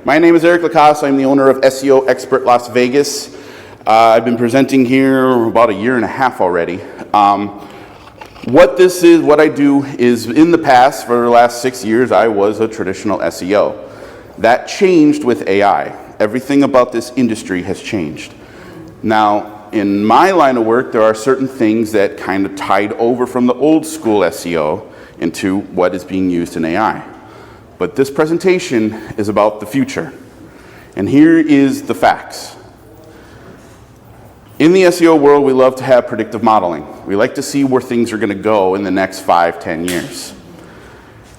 My name is Eric Lacoste. I'm the owner of SEO Expert Las Vegas. I've been presenting here about a year and a half already. What I do is, in the past, for the last 6 years, I was a traditional SEO. That changed with AI. Everything about this industry has changed. Now, in my line of work, there are certain things that kind of tied over from the old school SEO into what is being used in AI. But this presentation is about the future. And here is the facts. In the SEO world, we love to have predictive modeling. We like to see where things are going to go in the next 5-10 years.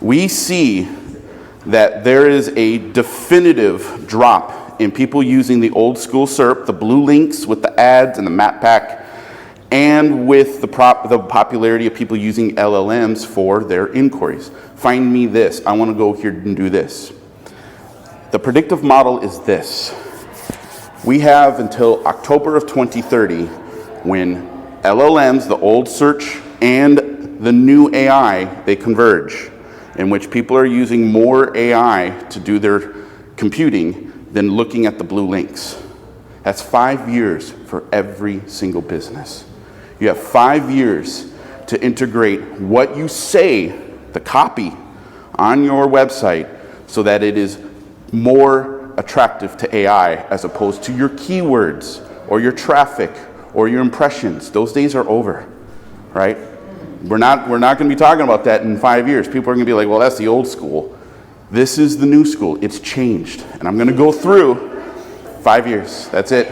We see that there is a definitive drop in people using the old school SERP, the blue links with the ads and the map pack, and with the popularity of people using LLMs for their inquiries. Find me this. I want to go here and do this. The predictive model is this. We have until October of 2030 when LLMs, the old search, and the new AI, they converge, in which people are using more AI to do their computing than looking at the blue links. That's 5 years for every single business. You have 5 years to integrate what you say, the copy, on your website so that it is more attractive to AI as opposed to your keywords or your traffic or your impressions. Those days are over, right? We're not going to be talking about that in 5 years. People are going to be like, well, that's the old school. This is the new school. It's changed. And I'm going to go through 5 years. That's it.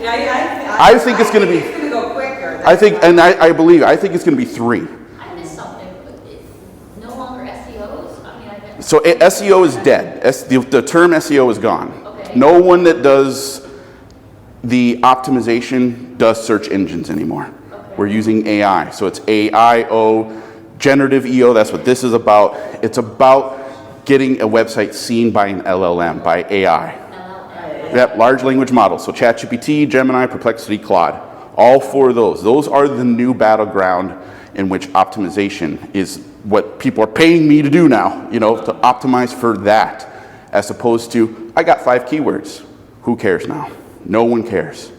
I think it's going to be. It's going to go quicker. I think it's going to be 3. I missed something. It's no longer SEOs? So SEO is dead. The term SEO is gone. Okay. No one that does the optimization does search engines anymore. Okay. We're using AI. So it's AIO, generative EO, that's what this is about. It's about getting a website seen by an LLM, by AI. Yep, large language models. So ChatGPT, Gemini, Perplexity, Claude. All 4 of those. Those are the new battleground in which optimization is what people are paying me to do now, to optimize for that, as opposed to, I got 5 keywords. Who cares now? No one cares.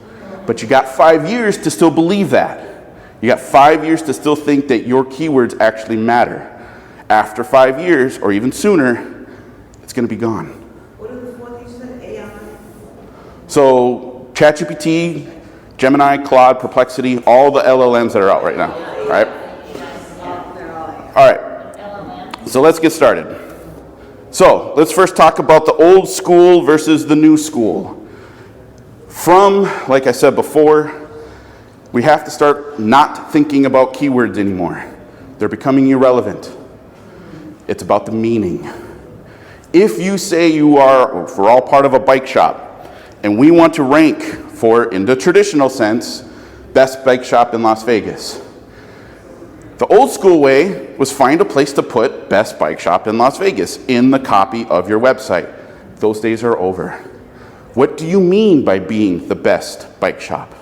But you got 5 years to still believe that. You got 5 years to still think that your keywords actually matter. After 5 years, or even sooner, it's going to be gone. What are the 4 things you said? AI? So ChatGPT, Gemini, Claude, Perplexity, all the LLMs that are out right now, right? All right, so let's get started. So let's first talk about the old school versus the new school. From, like I said before, we have to start not thinking about keywords anymore. They're becoming irrelevant. It's about the meaning. If you say we're all part of a bike shop, and we want to rank for, in the traditional sense, best bike shop in Las Vegas. The old school way was find a place to put best bike shop in Las Vegas in the copy of your website. Those days are over. What do you mean by being the best bike shop?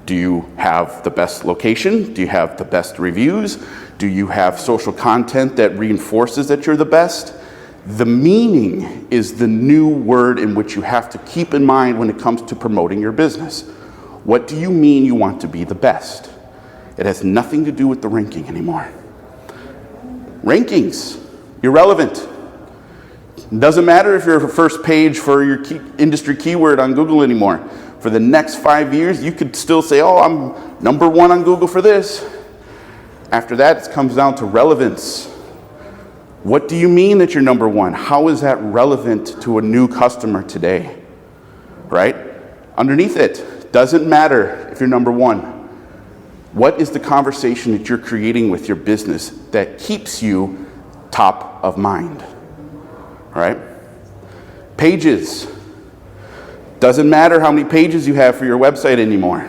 Do you have the best location? Do you have the best reviews? Do you have social content that reinforces that you're the best? The meaning is the new word in which you have to keep in mind when it comes to promoting your business. What do you mean you want to be the best? It has nothing to do with the ranking anymore. Rankings, irrelevant. Doesn't matter if you're first page for your industry keyword on Google anymore. For the next 5 years, you could still say, oh, I'm #1 on Google for this. After that, it comes down to relevance. What do you mean that you're #1? How is that relevant to a new customer today? Right? Underneath it, doesn't matter if you're #1. What is the conversation that you're creating with your business that keeps you top of mind? Right? Pages. Doesn't matter how many pages you have for your website anymore.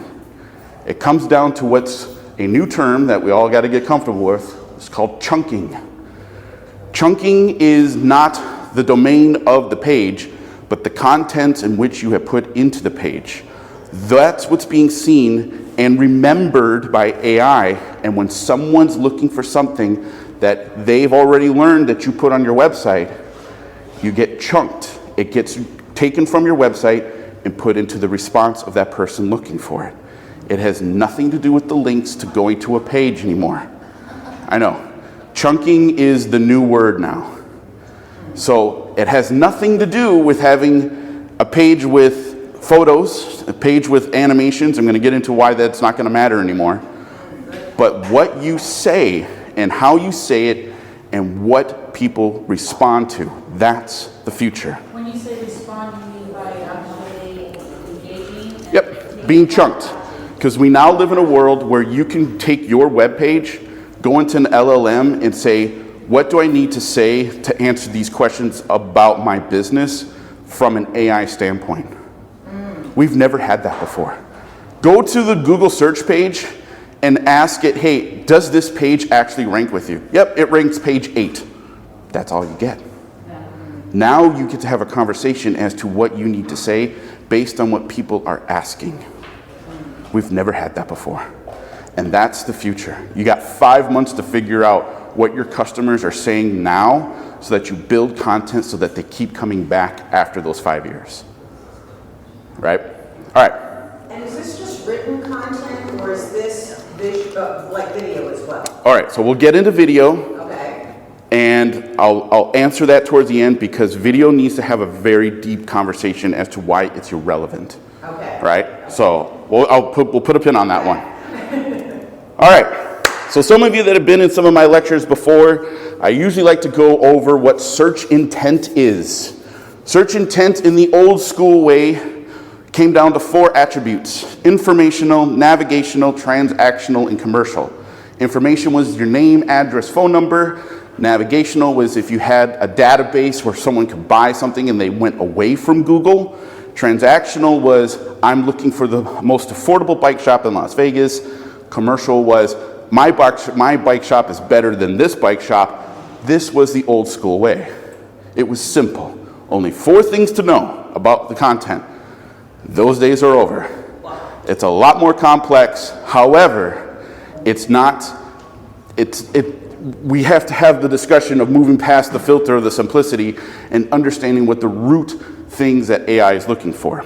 It comes down to what's a new term that we all got to get comfortable with. It's called chunking. Chunking is not the domain of the page, but the contents in which you have put into the page. That's what's being seen and remembered by AI. And when someone's looking for something that they've already learned that you put on your website, you get chunked. it gets taken from your website and put into the response of that person looking for it. It has nothing to do with the links to going to a page anymore. I know. Chunking is the new word now. So it has nothing to do with having a page with photos, a page with animations. I'm going to get into why that's not going to matter anymore. But what you say and how you say it and what people respond to, that's the future. When you say respond, you mean by actually engaging? Yep, being chunked. Because we now live in a world where you can take your web page, go into an LLM and say, what do I need to say to answer these questions about my business from an AI standpoint? We've never had that before. Go to the Google search page and ask it, hey, does this page actually rank with you? Yep, it ranks page 8. That's all you get. Now you get to have a conversation as to what you need to say based on what people are asking. We've never had that before. And that's the future. You got 5 months to figure out what your customers are saying now so that you build content so that they keep coming back after those 5 years. Right? All right. And is this just written content, or is this like video as well? All right, so we'll get into video. Okay. And I'll answer that towards the end because video needs to have a very deep conversation as to why it's irrelevant. Okay. Right? So we'll put a pin on that one. All right. So some of you that have been in some of my lectures before, I usually like to go over what search intent is. Search intent in the old school way came down to 4 attributes: informational, navigational, transactional, and commercial. Information was your name, address, phone number. Navigational was if you had a database where someone could buy something and they went away from Google. Transactional was, I'm looking for the most affordable bike shop in Las Vegas. Commercial was, my bike shop is better than this bike shop. This was the old school way. It was simple. Only 4 things to know about the content. Those days are over. It's a lot more complex. However, we have to have the discussion of moving past the filter of the simplicity and understanding what the root things that AI is looking for.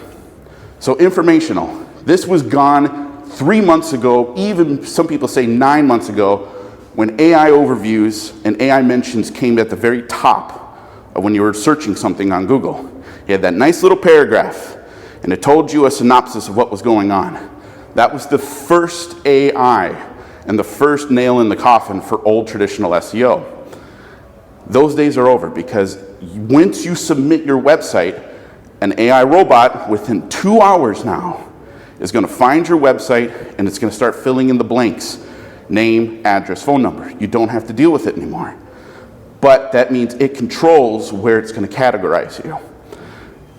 So informational. This was gone 3 months ago, even some people say 9 months ago, when AI overviews and AI mentions came at the very top of when you were searching something on Google. You had that nice little paragraph, and it told you a synopsis of what was going on. That was the first AI and the first nail in the coffin for old traditional SEO. Those days are over because once you submit your website, an AI robot within 2 hours now is going to find your website and it's going to start filling in the blanks. Name, address, phone number. You don't have to deal with it anymore. But that means it controls where it's going to categorize you.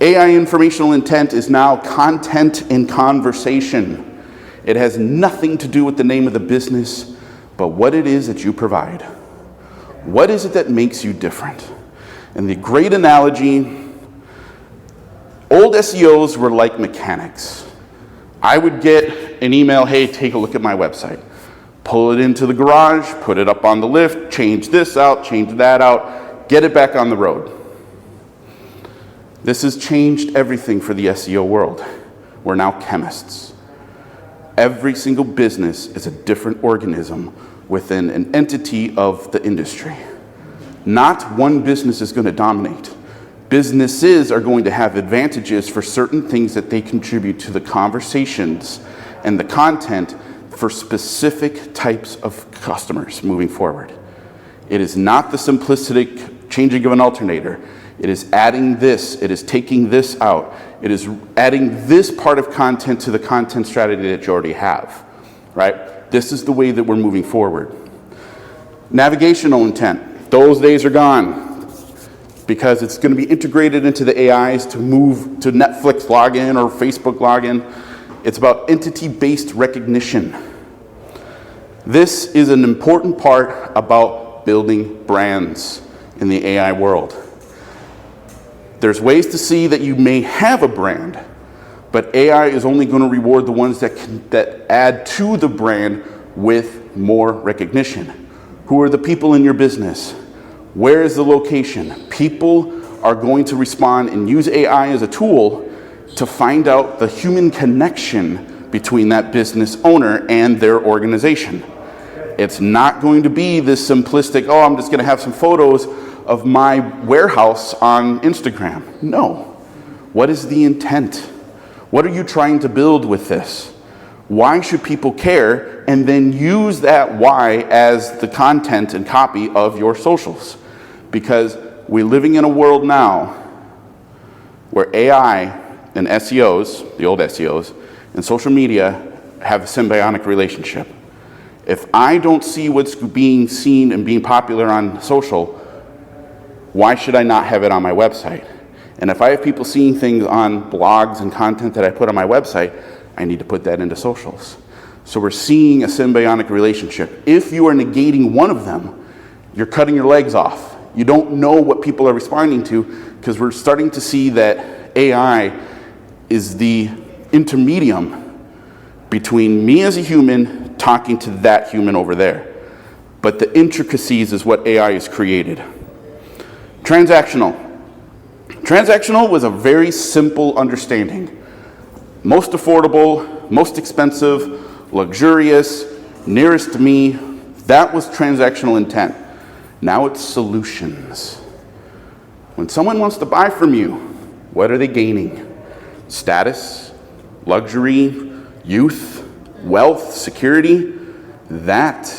AI informational intent is now content in conversation. It has nothing to do with the name of the business, but what it is that you provide. What is it that makes you different? And the great analogy, old SEOs were like mechanics. I would get an email, hey, take a look at my website. Pull it into the garage, put it up on the lift, change this out, change that out, get it back on the road. This has changed everything for the SEO world. We're now chemists. Every single business is a different organism within an entity of the industry. Not one business is going to dominate. Businesses are going to have advantages for certain things that they contribute to the conversations and the content for specific types of customers moving forward. It is not the simplistic changing of an alternator. It is adding this, it is taking this out, it is adding this part of content to the content strategy that you already have, right? This is the way that we're moving forward. Navigational intent, those days are gone because it's going to be integrated into the AIs to move to Netflix login or Facebook login. It's about entity-based recognition. This is an important part about building brands in the AI world. There's ways to see that you may have a brand, but AI is only going to reward the ones that add to the brand with more recognition. Who are the people in your business? Where is the location? People are going to respond and use AI as a tool to find out the human connection between that business owner and their organization. It's not going to be this simplistic, oh, I'm just going to have some photos of my warehouse on Instagram. No. What is the intent? What are you trying to build with this? Why should people care? And then use that why as the content and copy of your socials. Because we're living in a world now where AI and SEOs, the old SEOs, and social media have a symbiotic relationship. If I don't see what's being seen and being popular on social, why should I not have it on my website? And if I have people seeing things on blogs and content that I put on my website, I need to put that into socials. So we're seeing a symbiotic relationship. If you are negating one of them, you're cutting your legs off. You don't know what people are responding to, because we're starting to see that AI is the intermedium between me as a human talking to that human over there. But the intricacies is what AI has created. Transactional. Transactional was a very simple understanding. Most affordable, most expensive, luxurious, nearest to me. That was transactional intent. Now it's solutions. When someone wants to buy from you, what are they gaining? Status, luxury, youth, wealth, security. That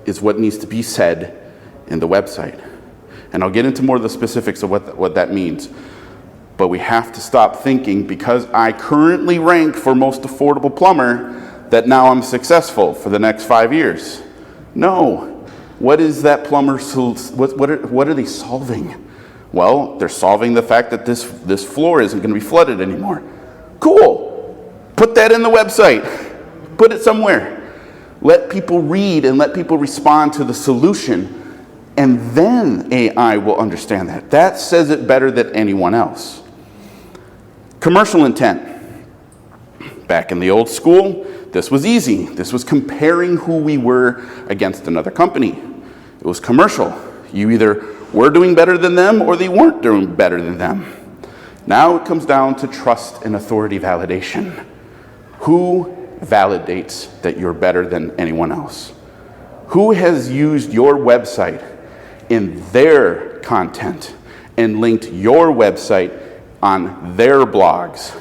is what needs to be said in the website. And I'll get into more of the specifics of what that means. But we have to stop thinking because I currently rank for most affordable plumber that now I'm successful for the next 5 years. No. What is that plumber, what are they solving? Well, they're solving the fact that this floor isn't going to be flooded anymore. Cool. Put that in the website. Put it somewhere. Let people read and let people respond to the solution, and then AI will understand that. That says it better than anyone else. Commercial intent. Back in the old school, this was easy. This was comparing who we were against another company. It was commercial. You either were doing better than them or they weren't doing better than them. Now it comes down to trust and authority validation. Who validates that you're better than anyone else? Who has used your website in their content and linked your website on their blogs?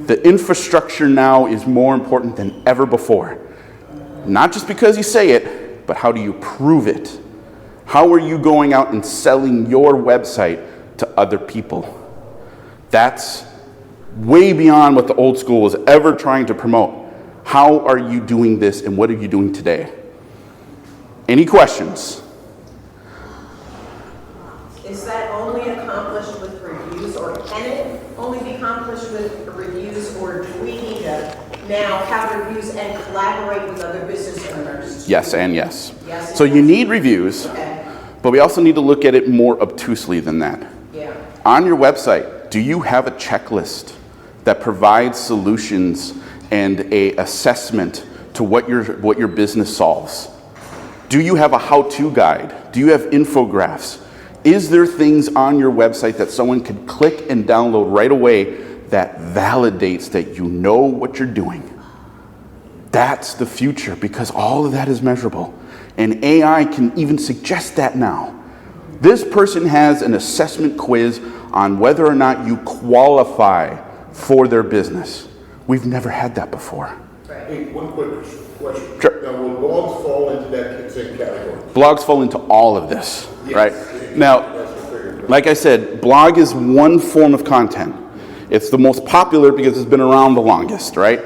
The infrastructure now is more important than ever before. Not just because you say it, but how do you prove it? How are you going out and selling your website to other people? That's way beyond what the old school was ever trying to promote. How are you doing this and what are you doing today? Any questions? Is that only accomplished with reviews, or can it only be accomplished with reviews, or do we need to now have reviews and collaborate with other business owners? Yes and yes. Yes. So you need reviews, Okay. but we also need to look at it more obtusely than that. Yeah. On your website, do you have a checklist that provides solutions and a assessment to what your business solves? Do you have a how-to guide? Do you have infographics? Is there things on your website that someone can click and download right away that validates that you know what you're doing? That's the future, because all of that is measurable. And AI can even suggest that now. This person has an assessment quiz on whether or not you qualify for their business. We've never had that before. Hey, one quick question. Sure. Now, will blogs fall into that same category? Blogs fall into all of this, Yes. right? Now, That's what I figured. like I said, blog is one form of content. It's the most popular because it's been around the longest, right?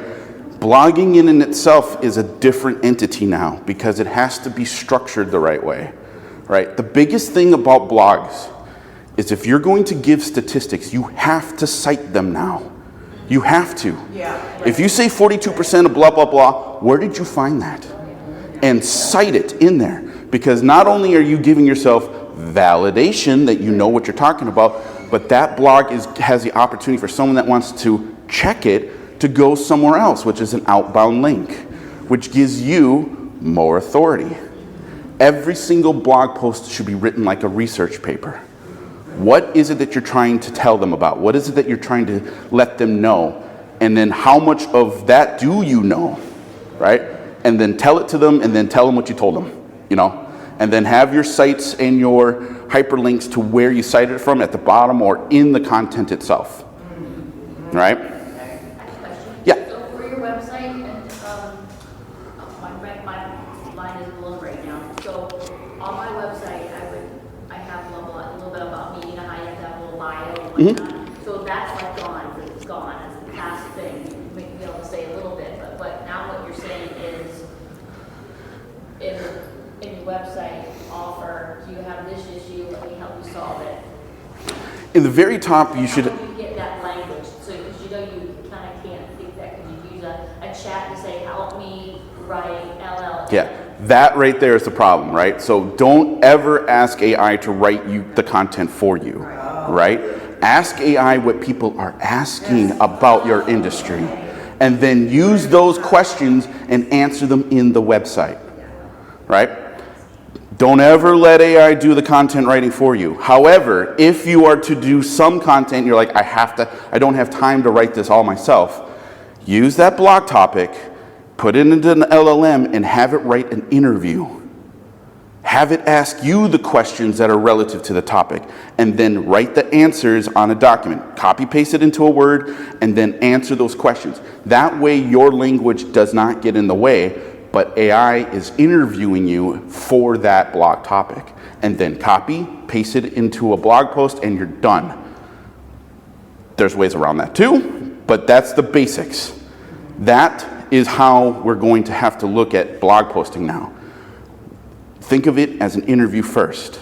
Blogging in and itself is a different entity now because it has to be structured the right way, right? The biggest thing about blogs is if you're going to give statistics, you have to cite them now. You have to. Yeah. If you say 42% of blah, blah, blah, where did you find that? And cite it in there. Because not only are you giving yourself validation that you know what you're talking about, but that blog has the opportunity for someone that wants to check it to go somewhere else, which is an outbound link, which gives you more authority. Every single blog post should be written like a research paper. What is it that you're trying to tell them about? What is it that you're trying to let them know? And then how much of that do you know, right? And then tell it to them, and then tell them what you told them, you know? And then have your sites and your hyperlinks to where you cited it from at the bottom or in the content itself, right? I have a question. Yeah. So for your website, and my line is blown right now. So on my website, I have a little bit about me, you know, how you have to have a little bio and whatnot. So that's like gone, it's gone, it's the past thing. You may be able to say a little bit, but now what you're saying is, in your website offer, do you have this issue, let me help you solve it? In the very top, you should. How do you get that language? So, because you know you kind of can't think that, could you use a chat to say, help me write LLM? Yeah, that right there is the problem, right? So don't ever ask AI to write you the content for you, right? Ask AI what people are asking about your industry, and then use those questions and answer them in the website, right? Don't ever let AI do the content writing for you. However, if you are to do some content, you're like, I don't have time to write this all myself, use that blog topic, put it into an LLM, and have it write an interview. Have it ask you the questions that are relative to the topic, and then write the answers on a document. Copy paste it into a Word, and then answer those questions. That way your language does not get in the way, but AI is interviewing you for that blog topic. And then copy, paste it into a blog post, and you're done. There's ways around that too, but that's the basics. That is how we're going to have to look at blog posting now. Think of it as an interview first.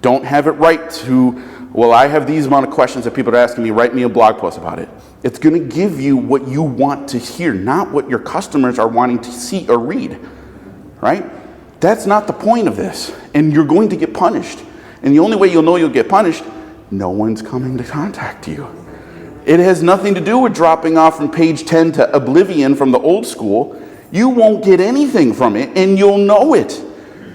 Don't have it write to, well, I have these amount of questions that people are asking me, write me a blog post about it. It's going to give you what you want to hear, not what your customers are wanting to see or read, right? That's not the point of this, and you're going to get punished. And the only way you'll know you'll get punished, no one's coming to contact you. It has nothing to do with dropping off from page 10 to oblivion from the old school. You won't get anything from it, and you'll know it.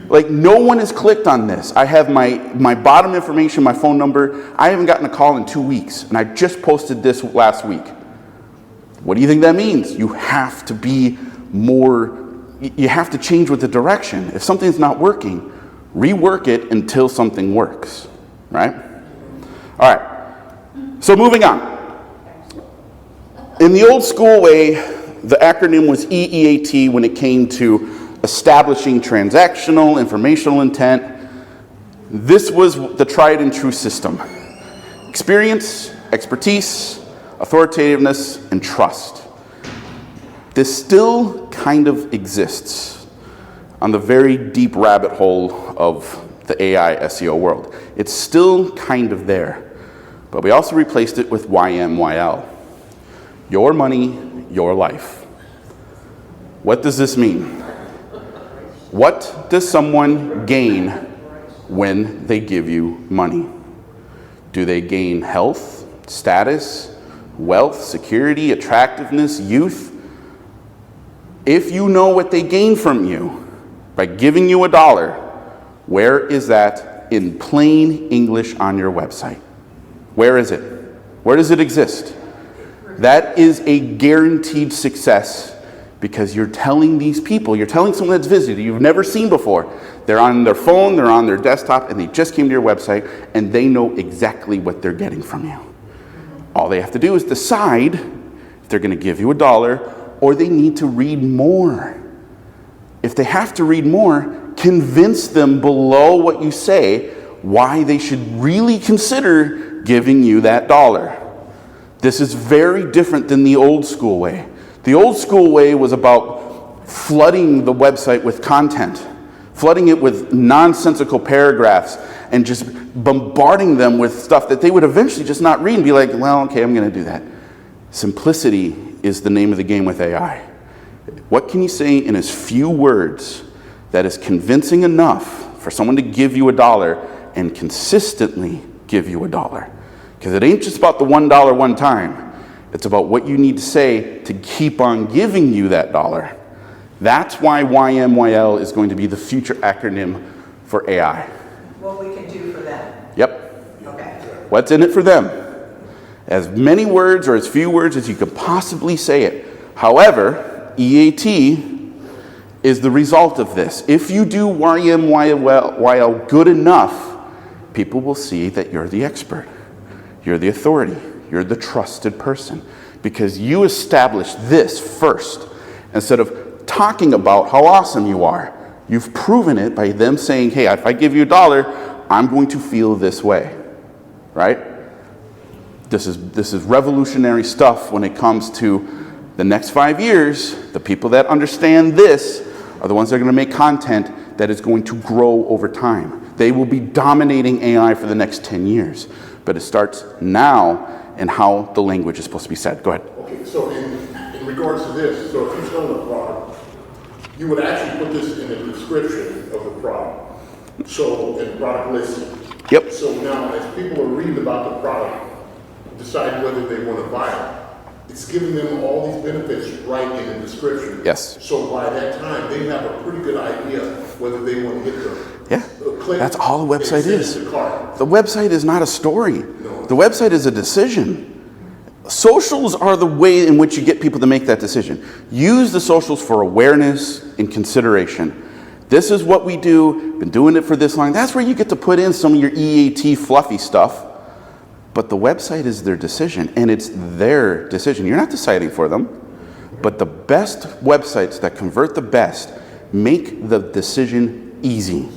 Like, no one has clicked on this. I have my bottom information, my phone number. I haven't gotten a call in 2 weeks, and I just posted this last week. What do you think that means? You have to be more, you have to change with the direction. If something's not working, rework it until something works, right? All right, so moving on. In the old school way, the acronym was EEAT when it came to establishing transactional, informational intent. This was the tried and true system. Experience, expertise, authoritativeness, and trust. This still kind of exists on the very deep rabbit hole of the AI SEO world. It's still kind of there, but we also replaced it with YMYL. Your money, your life. What does this mean? What does someone gain when they give you money? Do they gain health, status, wealth, security, attractiveness, youth? If you know what they gain from you by giving you $1, where is that in plain English on your website? Where is it? Where does it exist? That is a guaranteed success, because you're telling these people, you're telling someone that's visited, you've never seen before, they're on their phone, they're on their desktop, and they just came to your website, and they know exactly what they're getting from you. All they have to do is decide if they're going to give you $1 or they need to read more. If they have to read more, convince them below what you say why they should really consider giving you that $1. This is very different than the old school way. The old school way was about flooding the website with content, flooding it with nonsensical paragraphs, and just bombarding them with stuff that they would eventually just not read and be like, well, okay, I'm going to do that. Simplicity is the name of the game with AI. What can you say in as few words that is convincing enough for someone to give you $1 and consistently give you $1? Because it ain't just about the $1 one time. It's about what you need to say to keep on giving you that $1. That's why YMYL is going to be the future acronym for AI. What we can do for that. Yep. Okay. What's in it for them? As many words or as few words as you could possibly say it. However, EAT is the result of this. If you do YMYL good enough, people will see that you're the expert. You're the authority. You're the trusted person. Because you establish this first. Instead of talking about how awesome you are, you've proven it by them saying, hey, if I give you $1, I'm going to feel this way. Right? This is revolutionary stuff when it comes to the next 5 years. The people that understand this are the ones that are going to make content that is going to grow over time. They will be dominating AI for the next 10 years. But it starts now and how the language is supposed to be said. Go ahead. Okay, so in regards to this, so if you're selling a product, you would actually put this in the description of the product. So, in the product listing. Yep. So now, as people are reading about the product, decide whether they want to buy it, it's giving them all these benefits right in the description. Yes. So by that time, they have a pretty good idea whether they want to hit the click. That's all the website is. The cart. The website is not a story. No. The website is a decision. Socials are the way in which you get people to make that decision. Use the socials for awareness and consideration. This is what we do, been doing it for this long. That's where you get to put in some of your EAT fluffy stuff. But the website is their decision, and it's their decision. You're not deciding for them. But the best websites that convert the best make the decision easy.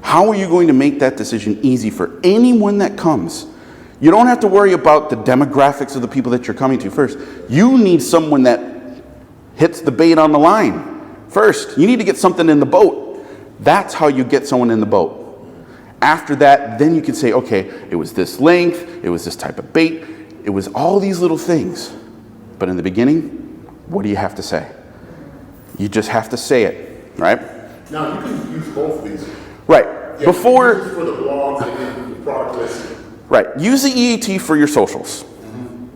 How are you going to make that decision easy for anyone that comes? You don't have to worry about the demographics of the people that you're coming to first. You need someone that hits the bait on the line first. You need to get something in the boat. That's how you get someone in the boat. After that, then you can say, okay, it was this length, it was this type of bait, it was all these little things. But in the beginning, what do you have to say? You just have to say it, right? Now, you can use both of these. Right. Yeah, Before, use it for the blog and then the product listing. right. Use the EAT for your socials.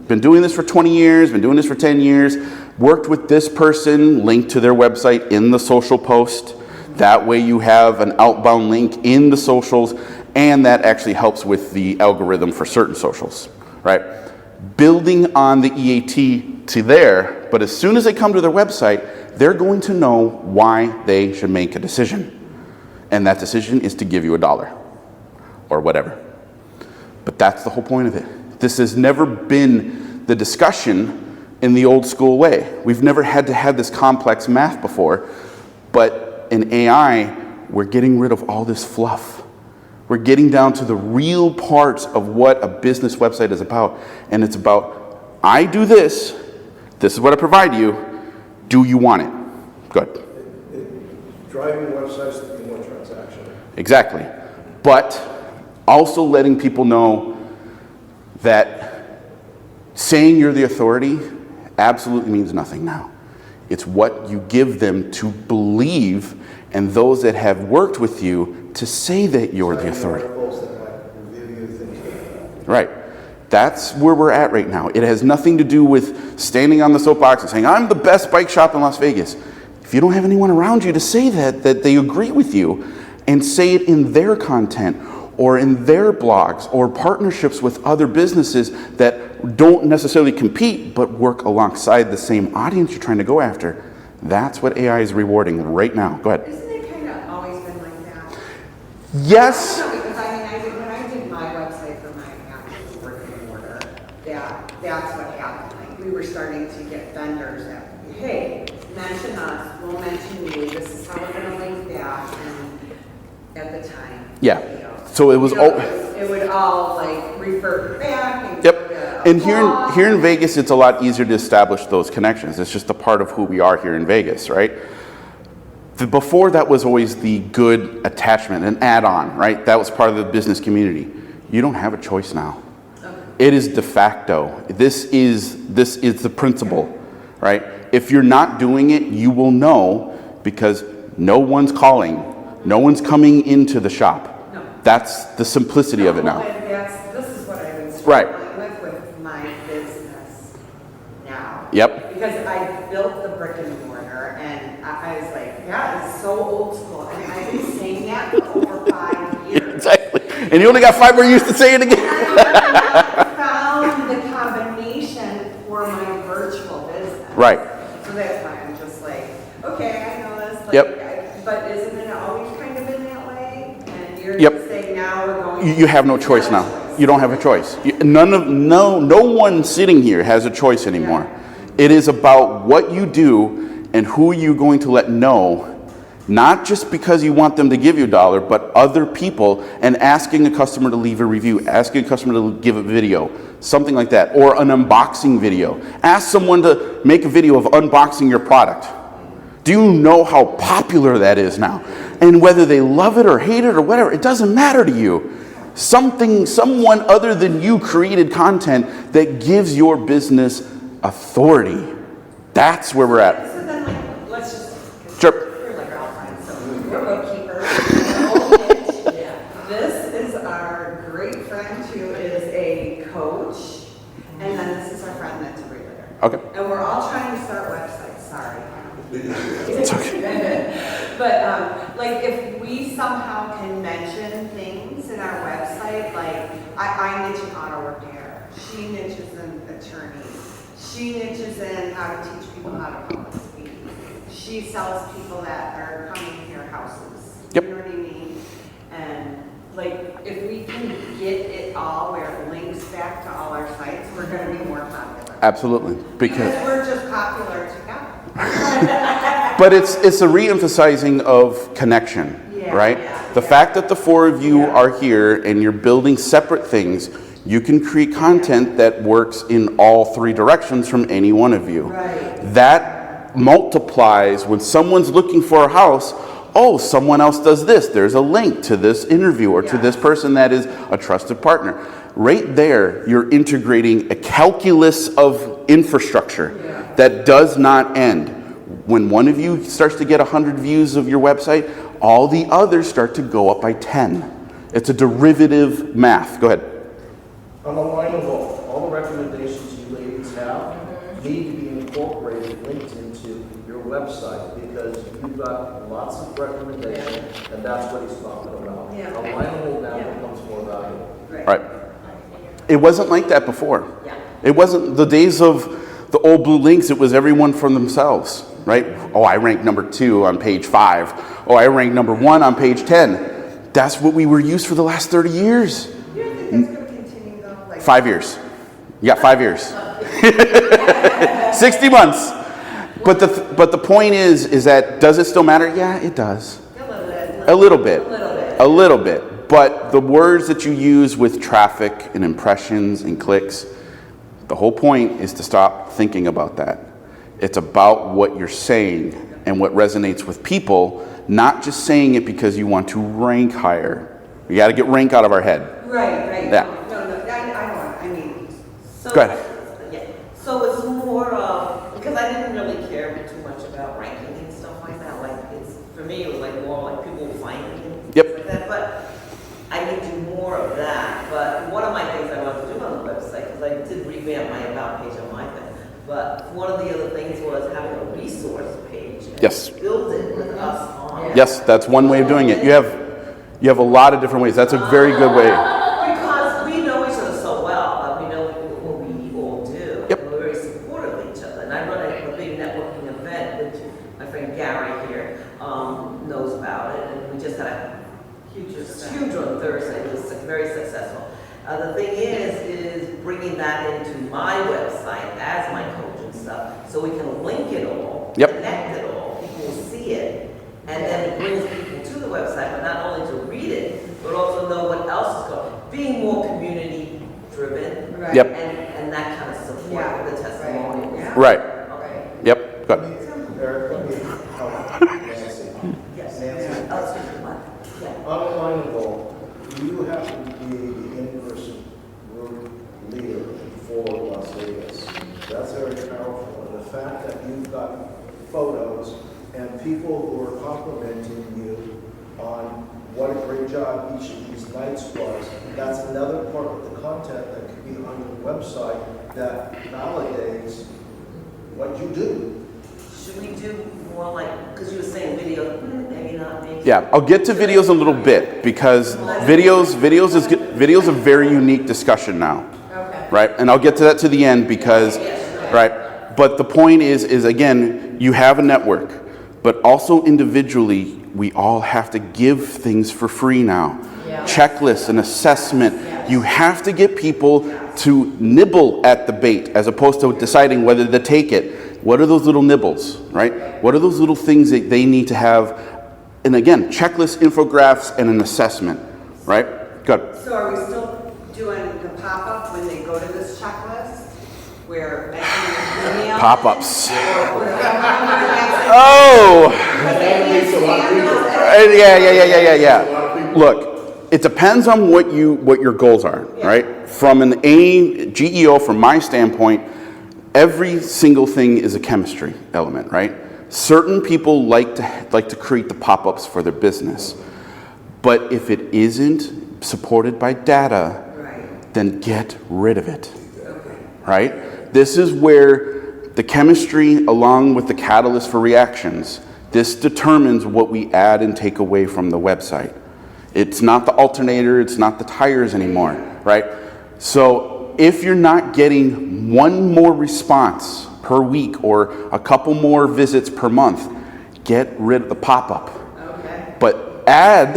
Been doing this for 20 years, been doing this for 10 years, worked with this person, linked to their website in the social post. That way you have an outbound link in the socials, and that actually helps with the algorithm for certain socials, right? Building on the EAT to there, but as soon as they come to their website, they're going to know why they should make a decision. And that decision is to give you $1 or whatever. But that's the whole point of it. This has never been the discussion in the old school way. We've never had to have this complex math before, but in AI, we're getting rid of all this fluff. We're getting down to the real parts of what a business website is about. And it's about, I do this, this is what I provide you, do you want it? Good. Driving websites to be more transactional. Exactly. But also letting people know that saying you're the authority absolutely means nothing now. It's what you give them to believe, and those that have worked with you to say that you're the authority. Right. That's where we're at right now. It has nothing to do with standing on the soapbox and saying, I'm the best bike shop in Las Vegas. If you don't have anyone around you to say that they agree with you, and say it in their content or in their blogs or partnerships with other businesses that don't necessarily compete but work alongside the same audience you're trying to go after, that's what AI is rewarding right now. Go ahead. Isn't it kind of always been like that? Yes. I don't know, because when I did my website for my actual brick and mortar, that's what happened. Like, we were starting to get vendors that, hey, mention us, we'll mention you, this is how we're gonna link that, and at the time. Yeah. You know, So it was it would all like refer back and. Yep. And here in Vegas, it's a lot easier to establish those connections. It's just a part of who we are here in Vegas, right? Before, that was always the good attachment, an add-on, right? That was part of the business community. You don't have a choice now. Okay. It is de facto. This is the principle, right? If you're not doing it, you will know, because no one's calling, no one's coming into the shop. No. That's the simplicity of it now. And this is what I've been Right. struggling with my business now. Yep. Because I built the brick and mortar, and I was like, that is so old school. And I've been saying that for over 5 years. Exactly. And you only got 5 more years to say it again. I found the combination for my virtual business. Right. So that's why I'm just like, okay, I know this. Like, Yep. but isn't it always kind of been that way? And you're Yep. just saying now we're going. You have no choice now. You don't have a choice. No one sitting here has a choice anymore. It is about what you do and who you're going to let know, not just because you want them to give you $1, but other people, and asking a customer to leave a review, asking a customer to give a video, something like that, or an unboxing video. Ask someone to make a video of unboxing your product. Do you know how popular that is now? And whether they love it or hate it or whatever, it doesn't matter to you. Someone other than you created content that gives your business authority. That's where we're at. So then, like, let's just. Sure. We're like our friends, so we're bookkeepers. This is our great friend who is a coach, and then this is our friend that's a realtor. Okay. And we're all trying to start websites, sorry. It's okay. But, like, if we somehow can mention things in our website, like, I niche in auto repair, she niches in attorneys, she niches in how to teach people how to public speak, she sells people that are coming to your houses. Yep. You know what I mean? And, like, if we can get it all where it links back to all our sites, we're gonna be more popular. Absolutely. Because we're just popular together. But it's a re-emphasizing of connection, Yeah, right? yeah, The yeah. fact that the 4 of you Yeah. are here and you're building separate things, you can create content that works in all 3 directions from any one of you. Right. That multiplies when someone's looking for a house. Oh, someone else does this. There's a link to this interview or to this person that is a trusted partner. Right there, you're integrating a calculus of infrastructure that does not end. When one of you starts to get 100 views of your website, all the others start to go up by 10. It's a derivative math. Go ahead. Unalignable, all the recommendations you ladies have need to be incorporated, linked into your website, because you've got lots of recommendations, and that's what he's talking about. Yeah. Alignable now Yeah. becomes more valuable. Right. It wasn't like that before. Yeah. It wasn't the days of the old blue links. It was everyone for themselves, right? Oh, I ranked number 2 on page 5. Oh, I ranked number 1 on page 10. That's what we were used for the last 30 years. You don't think that's going to continue though? Like 5 years. You got 5 years. 60 months. But the point is that, does it still matter? Yeah, it does. a little bit. A little bit. A little bit. But the words that you use with traffic and impressions and clicks, the whole point is to stop thinking about that. It's about what you're saying and what resonates with people, not just saying it because you want to rank higher. We got to get rank out of our head. Right. Yeah. No, I mean. So, Go ahead. Yeah. So it's more of, because I didn't really care too much about ranking and stuff like that. Like for me, it was like more like people finding it. Yep. Like that. But I can do more of that. But one of my things I wanted to do on the website, because I did revamp my about page on my thing. But one of the other things was having a resource page. And Yes. build it with us on it. Yes, that's one way of doing it. You have a lot of different ways. That's a very good way. Because we know each other so well, we know what we all do. Yep. And we're very supportive of each other. And I run a big networking event, which my friend Gary here knows about it. And we just had a huge on Thursday. It was very successful. The thing is bringing that into my website as my coach and stuff, so we can link it all, Yep. connect it all, people will see it, and then it brings people to the website, but not only to read it, but also know what else is going on. Being more community driven, Right. Yep. and that kind of support Yeah. the testimonials. Yeah. Right. Okay. Yep. Good. Eric, let me help Nancy. Yes. Nancy, Oh, excuse me, Mark. Yeah. unalignable, you have to be the in-person group leader for Las Vegas. That's very powerful. And the fact that you've got photos and people who are complimenting you on what a great job each of these nights was, that's another part of the content that could be on your website that validates what you do. Should we do before, like, because you were saying video, maybe not, maybe. Yeah, I'll get to videos a little bit because videos a very unique discussion now, Okay. right? And I'll get to that to the end because, right? But the point is again, you have a network, but also individually, we all have to give things for free now. Yeah. Checklists, an assessment. You have to get people to nibble at the bait as opposed to deciding whether to take it. What are those little nibbles, right? What are those little things that they need to have? And again, checklists, infographics, and an assessment, right? Good. So are we still doing the pop-up when they go to this checklist? Where I can email? Pop-ups. Oh! Yeah. Look, it depends on what your goals are, right? From an GEO, from my standpoint, every single thing is a chemistry element, right? Certain people like to create the pop-ups for their business, but if it isn't supported by data, then get rid of it, right? This is where the chemistry, along with the catalyst for reactions, this determines what we add and take away from the website. It's not the alternator, it's not the tires anymore, right? So if you're not getting one more response per week or a couple more visits per month, get rid of the pop-up. Okay. But add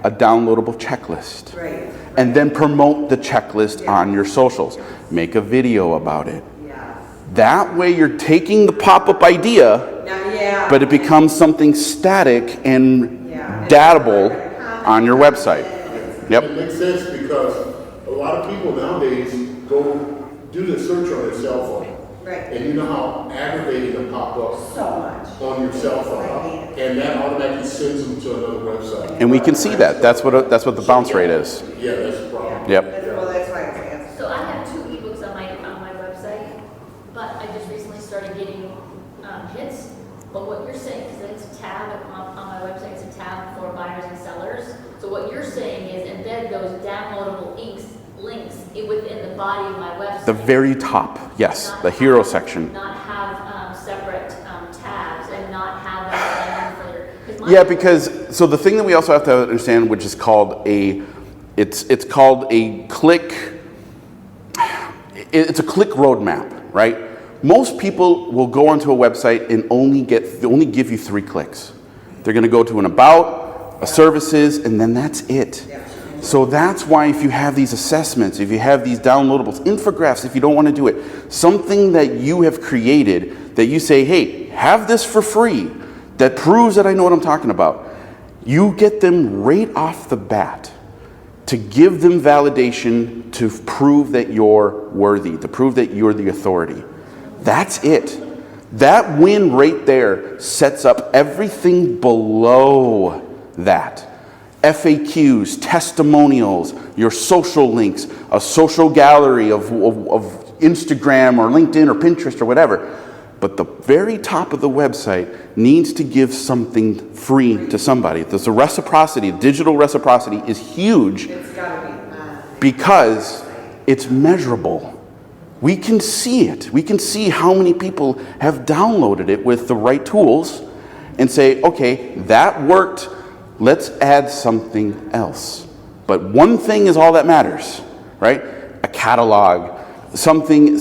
a downloadable checklist. Right. And then promote the checklist on your socials. Make a video about it. Yeah. That way you're taking the pop-up idea, Yeah. but it becomes something static and datable on your website. Yep. It makes sense because a lot of people nowadays go do the search on their cell phone. Right. And you know how aggravating a pop-up So much. on your cell phone, and that automatically sends them to another website. And we can see that. That's what the bounce rate is. Yeah, that's the problem. Yep. Well, that's why I was asking. So I have 2 ebooks on my website, but I just recently started getting hits. But what you're saying is that it's a tab on my website, it's a tab for buyers and sellers. So what you're saying is embed those downloadable links within the body of my website. The very top, yes, the hero section. Not have separate tabs and not have that further. Yeah, because so the thing that we also have to understand, which is called it's called a click. It's a click roadmap, right? Most people will go onto a website and only give you 3 clicks. They're going to go to an about, a services, and then that's it. So that's why if you have these assessments, if you have these downloadables, infographics, if you don't want to do it, something that you have created that you say, hey, have this for free, that proves that I know what I'm talking about. You get them right off the bat to give them validation to prove that you're worthy, to prove that you're the authority. That's it. That win right there sets up everything below that. FAQs, testimonials, your social links, a social gallery of Instagram or LinkedIn or Pinterest or whatever. But the very top of the website needs to give something free to somebody. There's a reciprocity, digital reciprocity is huge because it's measurable. We can see it. We can see how many people have downloaded it with the right tools and say, okay, that worked. Let's add something else. But one thing is all that matters, right? A catalog, something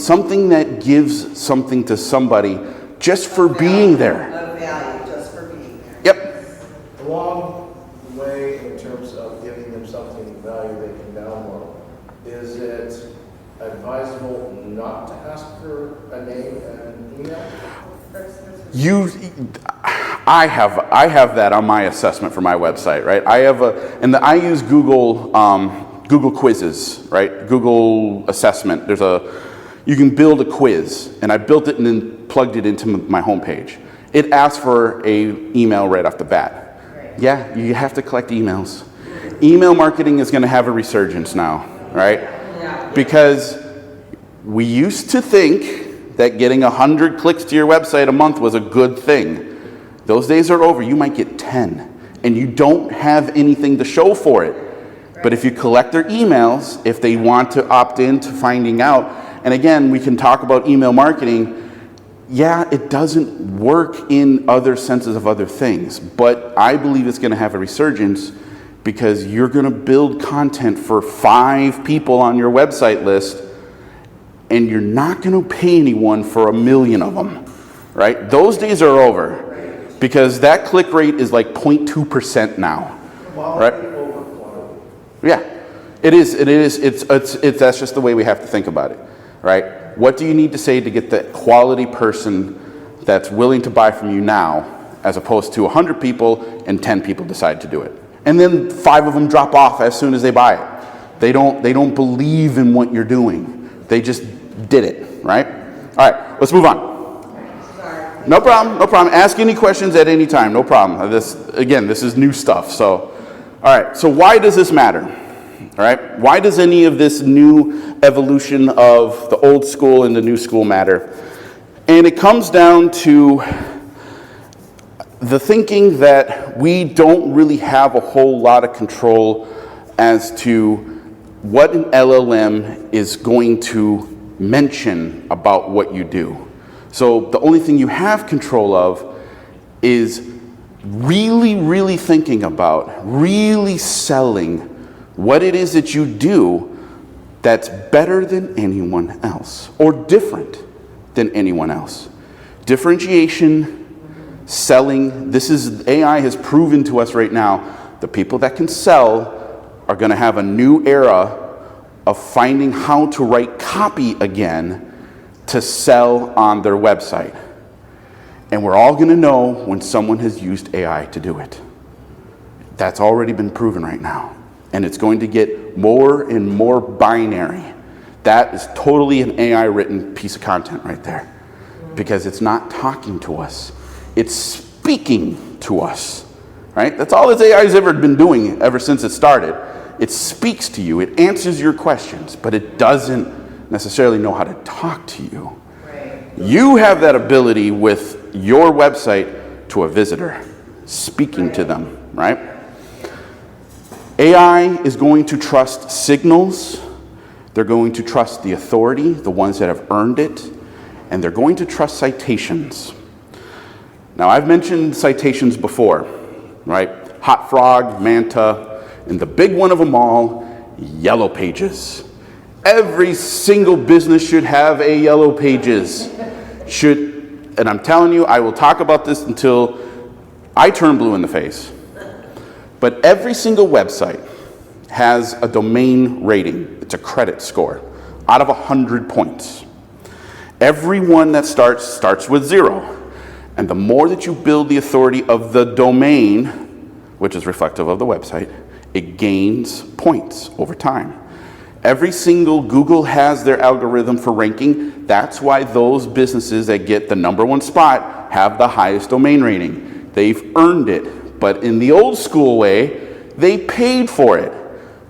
that gives something to somebody just for being there. A value just for being there. Yep. Along the way, in terms of giving them something of value they can download, is it advisable not to ask for a name and email? I have that on my assessment for my website, right? I use Google quizzes, right? Google assessment. You can build a quiz, and I built it and then plugged it into my homepage. It asks for an email right off the bat. Yeah, you have to collect emails. Email marketing is going to have a resurgence now, right? Because we used to think that getting 100 clicks to your website a month was a good thing. Those days are over. You might get 10, and you don't have anything to show for it. But if you collect their emails, if they want to opt in to finding out, and again, we can talk about email marketing, yeah, it doesn't work in other senses of other things, but I believe it's going to have a resurgence because you're going to build content for 5 people on your website list, and you're not going to pay anyone for 1 million of them, right? Those days are over because that click rate is like 0.2% now, right? Yeah, it is. It's that's just the way we have to think about it, right? What do you need to say to get the quality person that's willing to buy from you now, as opposed to 100 people and 10 people decide to do it? And then 5 of them drop off as soon as they buy it. They don't believe in what you're doing. They just did it, right? All right, let's move on. Sorry. No problem. Ask any questions at any time, no problem. This is new stuff, so. All right, so why does this matter? All right, why does any of this new evolution of the old school and the new school matter? And it comes down to the thinking that we don't really have a whole lot of control as to what an LLM is going to mention about what you do. So the only thing you have control of is really thinking about, really selling what it is that you do that's better than anyone else or different than anyone else. Differentiation, selling, AI has proven to us right now, the people that can sell are going to have a new era of finding how to write copy again to sell on their website. And we're all going to know when someone has used AI to do it. That's already been proven right now. And it's going to get more and more binary. That is totally an AI-written piece of content right there. Because it's not talking to us. It's speaking to us. Right? That's all this AI has ever been doing ever since it started. It speaks to you. It answers your questions. But it doesn't necessarily know how to talk to you. You have that ability with your website to a visitor, speaking to them, right? AI is going to trust signals, they're going to trust the authority, the ones that have earned it, and they're going to trust citations. Now, I've mentioned citations before, right? Hot Frog, Manta, and the big one of them all, Yellow Pages. Every single business should have a Yellow Pages. And I'm telling you, I will talk about this until I turn blue in the face. But every single website has a domain rating. It's a credit score out of 100 points. Every one that starts with 0. And the more that you build the authority of the domain, which is reflective of the website, it gains points over time. Every single Google has their algorithm for ranking. That's why those businesses that get the #1 spot have the highest domain rating. They've earned it. But in the old school way, they paid for it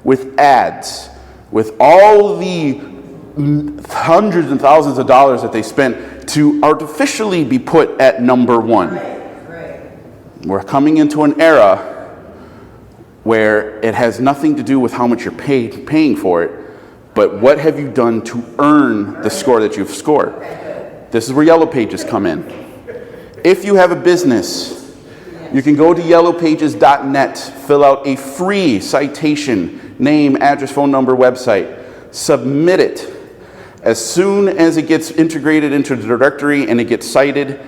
with ads, with all the hundreds and thousands of dollars that they spent to artificially be put at #1. We're coming into an era where it has nothing to do with how much you're paying for it, but what have you done to earn the score that you've scored? This is where Yellow Pages come in. If you have a business, you can go to yellowpages.net, fill out a free citation, name, address, phone number, website, submit it. As soon as it gets integrated into the directory and it gets cited,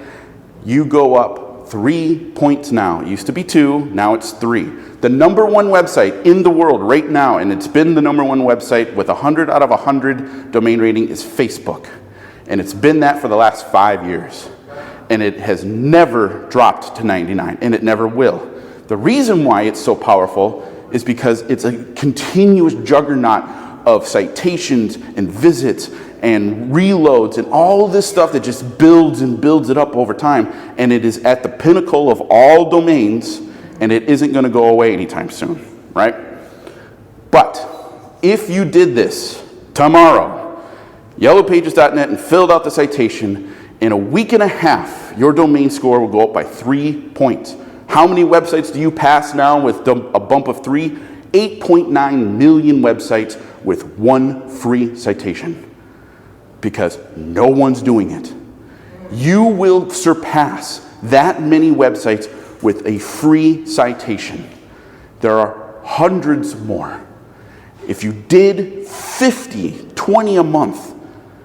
you go up 3 points now. It used to be 2, now it's 3. The #1 website in the world right now, and it's been the #1 website with 100 out of 100 domain rating, is Facebook. And it's been that for the last 5 years. And it has never dropped to 99, and it never will. The reason why it's so powerful is because it's a continuous juggernaut of citations and visits and reloads and all this stuff that just builds and builds it up over time. And it is at the pinnacle of all domains, and it isn't going to go away anytime soon, right? But if you did this tomorrow, yellowpages.net, and filled out the citation, in a week and a half, your domain score will go up by 3 points. How many websites do you pass now with a bump of 3? 8.9 million websites with 1 free citation. Because no one's doing it. You will surpass that many websites with a free citation. There are hundreds more. If you did 50, 20 a month,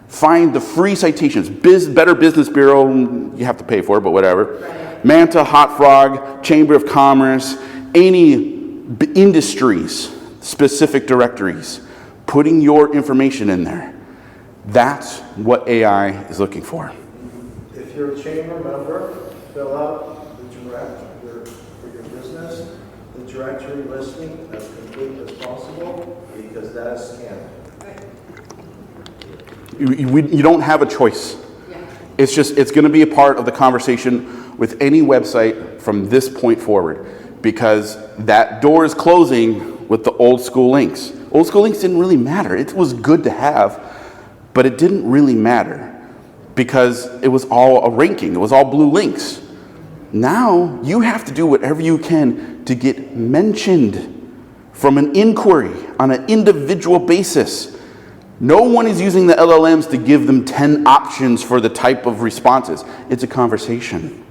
find the free citations. Better Business Bureau, you have to pay for it, but whatever. Manta, Hot Frog, Chamber of Commerce, any industries, specific directories, putting your information in there. That's what AI is looking for. If you're a chamber member, fill out the for your business, the directory listing as complete as possible, because that is scanned. You don't have a choice. It's going to be a part of the conversation with any website from this point forward, because that door is closing with the old school links. Old school links didn't really matter. It was good to have, but it didn't really matter because it was all a ranking. It was all blue links. Now you have to do whatever you can to get mentioned from an inquiry on an individual basis. No one is using the LLMs to give them 10 options for the type of responses. It's a conversation.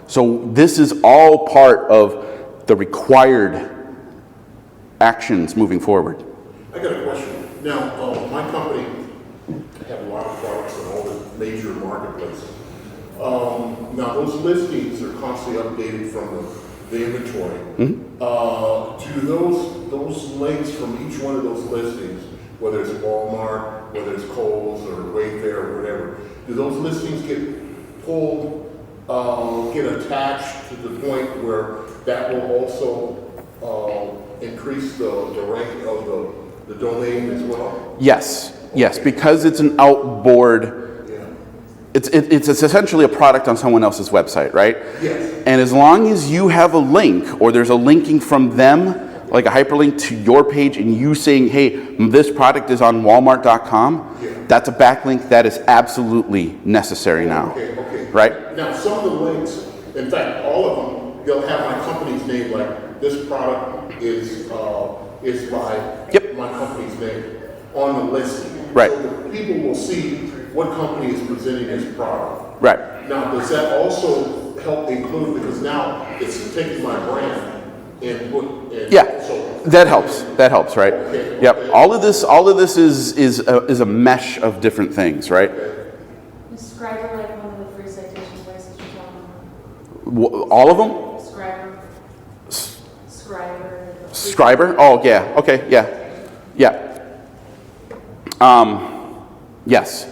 So this is all part of the required actions moving forward. I got a question. Now, my company have a lot of products in all the major marketplaces. Now, those listings are constantly updated from the inventory. Do those links from each one of those listings, whether it's Walmart, whether it's Kohl's or Wayfair or whatever, do those listings get pulled, get attached to the point where that will also increase the rank of the domain as well? Yes, because it's an outboard. It's essentially a product on someone else's website, right? Yes. And as long as you have a link, or there's a linking from them, like a hyperlink to your page, and you saying, hey, this product is on walmart.com, that's a backlink that is absolutely necessary now. Okay. Right? Now, some of the links, in fact, all of them, they'll have my company's name, like this product is by my company's name on the listing. Right. So the people will see what company is presenting this product. Right. Now, does that also help include, because now it's taking my brand and that helps, right? Okay. Yep. All of this is a mesh of different things, right? Is Scriber like one of the free citation places you're talking about? All of them? Scriber. Scriber? Oh, yeah. Okay, yeah. Yes.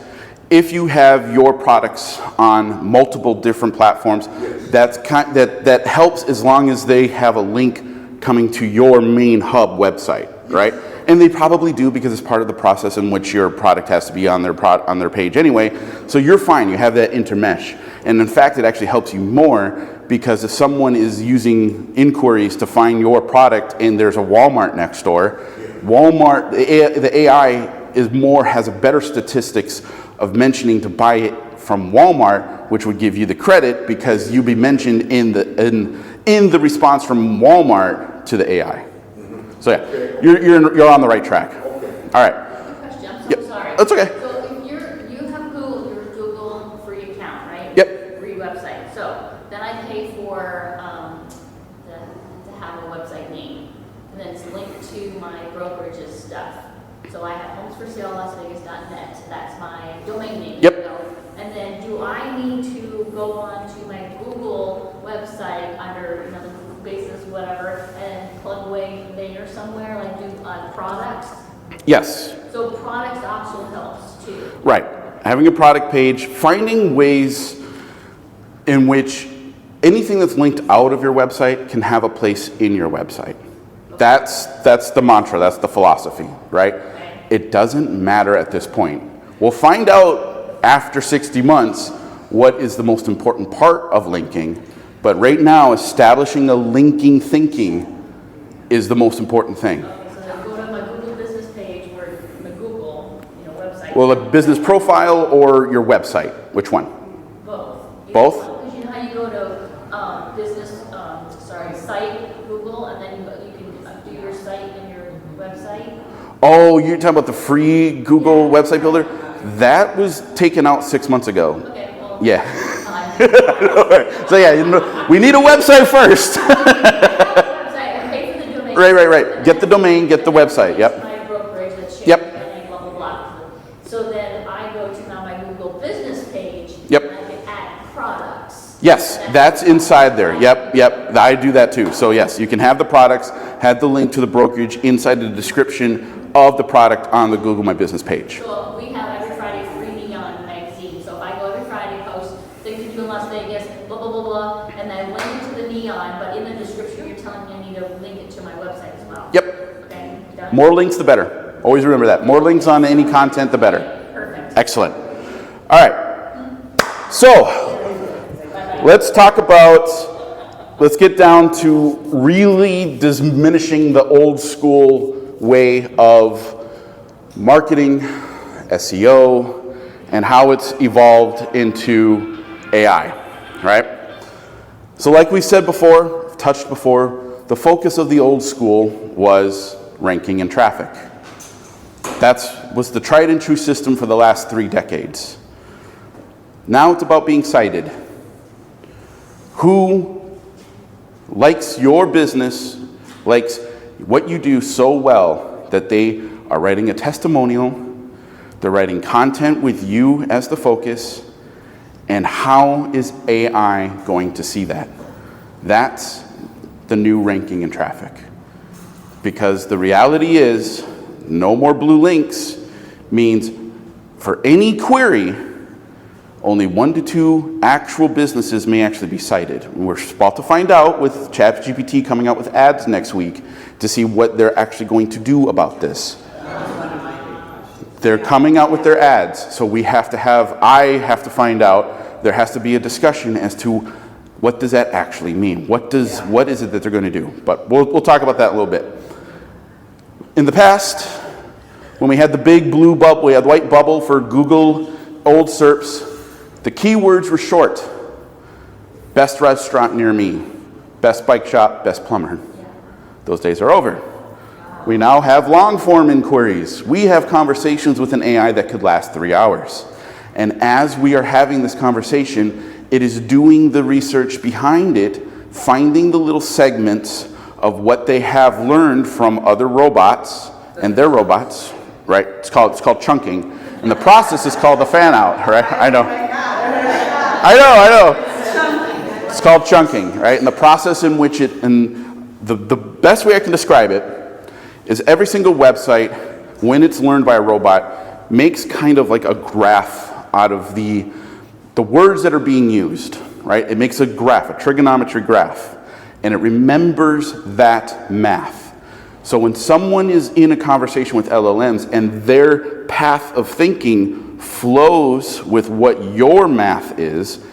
If you have your products on multiple different platforms, that helps as long as they have a link coming to your main hub website, right? And they probably do, because it's part of the process in which your product has to be on their page anyway. So you're fine. You have that intermesh. And in fact, it actually helps you more, because if someone is using inquiries to find your product and there's a Walmart next door, Walmart, the AI has a better statistics of mentioning to buy it from Walmart, which would give you the credit because you'd be mentioned in the response from Walmart to the AI. So yeah, you're on the right track. All right. Question, I'm so sorry. That's okay. So if you have your Google free account, right? Yep. Free website. So then I pay for to have a website name, and then it's linked to my brokerage's stuff. So I have homesforsalelasvegas.net. That's my domain name. Yep. And then do I need to go on to my Google website under the Google basis, whatever, and plug away there somewhere, like do products? Yes. So products also helps too. Right. Having a product page, finding ways in which anything that's linked out of your website can have a place in your website. That's the mantra, that's the philosophy, right? It doesn't matter at this point. We'll find out after 60 months what is the most important part of linking, but right now establishing a linking thinking is the most important thing. So then go to my Google business page or my Google website. Well, a business profile or your website, which one? Both. Both? Because you know how you go to business, site Google, and then you can do your site and your website. Oh, you're talking about the free Google website builder? That was taken out 6 months ago. Okay, well, Yeah. Time. So yeah, we need a website first. Website, pay for the domain. Right. Get the domain, get the website, yep. My brokerage that's Yep. sharing, blah, blah, blah. So then I go to now my Google business page. Yep. And I can add products. Yes, that's inside there. Yep. I do that too. So yes, you can have the products, have the link to the brokerage inside the description of the product on the Google My Business page. So we have every Friday free neon magazine. So if I go every Friday, post things to do in Las Vegas, blah, blah, blah, blah, and then link it to the neon, but in the description, you're telling me I need to link it to my website as well. Yep. Okay, done? More links, the better. Always remember that. More links on any content, the better. Perfect. Excellent. All right. So let's get down to really diminishing the old school way of marketing, SEO, and how it's evolved into AI, right? So like we said before, touched before, the focus of the old school was ranking and traffic. That was the tried and true system for the last 3 decades. Now it's about being cited. Who likes your business, likes what you do so well that they are writing a testimonial, they're writing content with you as the focus, and how is AI going to see that? That's the new ranking and traffic. Because the reality is, no more blue links means for any query, only 1 to 2 actual businesses may actually be cited. We're about to find out with ChatGPT coming out with ads next week to see what they're actually going to do about this. They're coming out with their ads, so I have to find out, there has to be a discussion as to what does that actually mean? What is it that they're going to do? But we'll talk about that a little bit. In the past, when we had the big blue bubble, we had the white bubble for Google old SERPs, the keywords were short. Best restaurant near me, best bike shop, best plumber. Those days are over. We now have long form inquiries. We have conversations with an AI that could last 3 hours. And as we are having this conversation, it is doing the research behind it, finding the little segments of what they have learned from other robots and their robots, right? It's called chunking. And the process is called the fan out, right? I know. It's called chunking, right? And the process in which the best way I can describe it is every single website, when it's learned by a robot, makes kind of like a graph out of the words that are being used, right? It makes a graph, a trigonometry graph, and it remembers that math. So when someone is in a conversation with LLMs and their path of thinking flows with what your math is,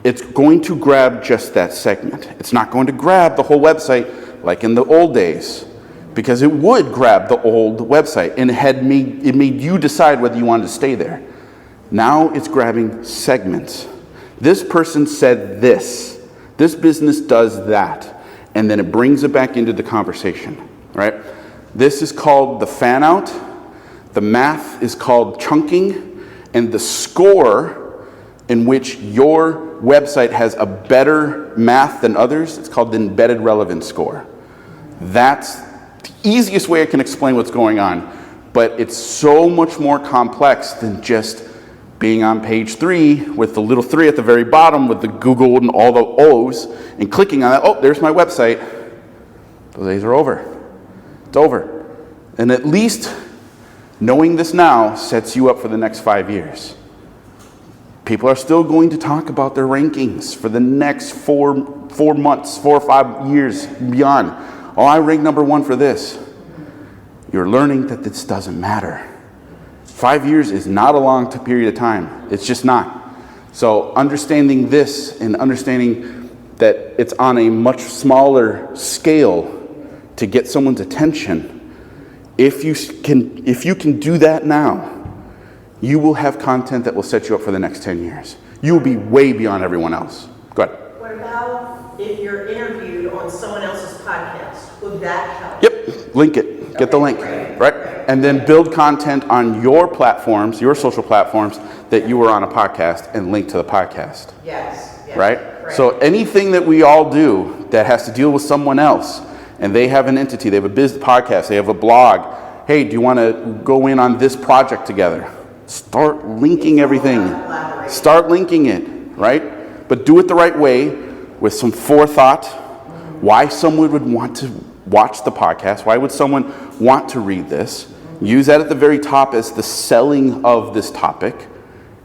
it's going to grab just that segment. It's not going to grab the whole website like in the old days, because it would grab the old website and it made you decide whether you wanted to stay there. Now it's grabbing segments. This person said this. This business does that. And then it brings it back into the conversation, right? This is called the fan out. The math is called chunking. And the score in which your website has a better math than others, it's called the embedded relevance score. That's the easiest way I can explain what's going on. But it's so much more complex than just being on page 3 with the little 3 at the very bottom with the Google and all the O's and clicking on that. Oh, there's my website. Those days are over. It's over. And at least knowing this now sets you up for the next 5 years. People are still going to talk about their rankings for the next 4 months, 4 or 5 years beyond. Oh, I ranked number 1 for this. You're learning that this doesn't matter. 5 years is not a long period of time. It's just not. So understanding this and understanding that it's on a much smaller scale to get someone's attention, if you can do that now, you will have content that will set you up for the next 10 years. You will be way beyond everyone else. Go ahead. What about if you're interviewed on someone else's podcast? Would that help? Yep, link it. Get the link, right? And then build content on your platforms, your social platforms, that you were on a podcast and link to the podcast. Yes. Yes. Right? So anything that we all do that has to deal with someone else, and they have an entity, they have a business podcast, they have a blog, hey, do you want to go in on this project together? Start linking everything. Start linking it, right? But do it the right way with some forethought. Why someone would want to watch the podcast? Why would someone want to read this? Use that at the very top as the selling of this topic.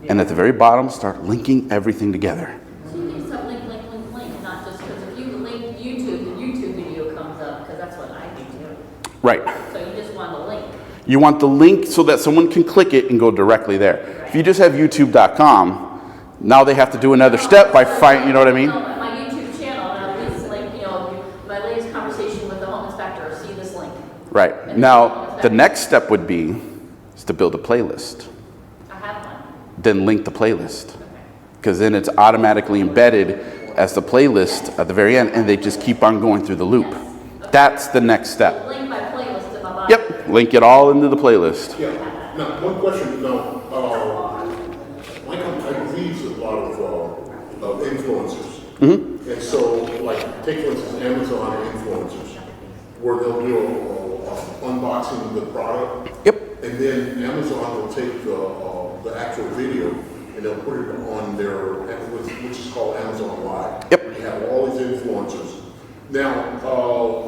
And at the very bottom, start linking everything together. So you can start link, not just because if you link YouTube, the YouTube video comes up, because that's what I do too. Right. So you just want the link. You want the link so that someone can click it and go directly there. If you just have youtube.com, now they have to do another step by finding, you know what I mean? No, but my YouTube channel, and at least like, my latest conversation with the home inspector, see this link. Right. Now, the next step would be is to build a playlist. I have one. Then link the playlist. Because then it's automatically embedded as the playlist at the very end, and they just keep on going through the loop. That's the next step. Link my playlist to my body. Yep, link it all into the playlist. Yeah. Now, one question. Now, my company reads a lot of influencers, and so, like, take for instance Amazon influencers, where they'll do a unboxing of the product. Yep. And then Amazon will take the actual video and they'll put it on their, which is called Amazon Live. Yep. You have all these influencers. Now,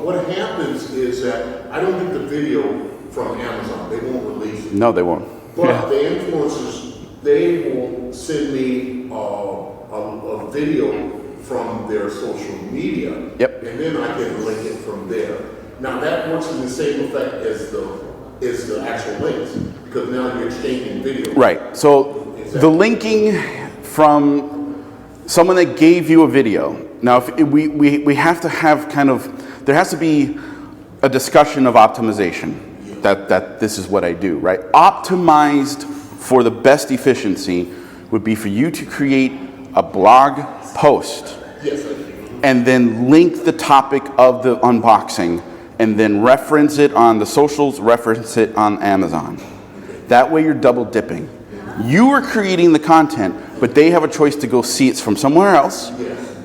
what happens is that I don't get the video from Amazon. They won't release it. No, they won't. But the influencers, they will send me a video from their social media. Yep. And then I can link it from there. Now that works in the same effect as the actual links, because now you're exchanging video. Right. So the linking from someone that gave you a video. Now, if we have to have there has to be a discussion of optimization. That this is what I do, right? Optimized for the best efficiency would be for you to create a blog post. Yes, I do. And then link the topic of the unboxing, and then reference it on the socials, reference it on Amazon. That way you're double dipping. You are creating the content, but they have a choice to go see it from somewhere else,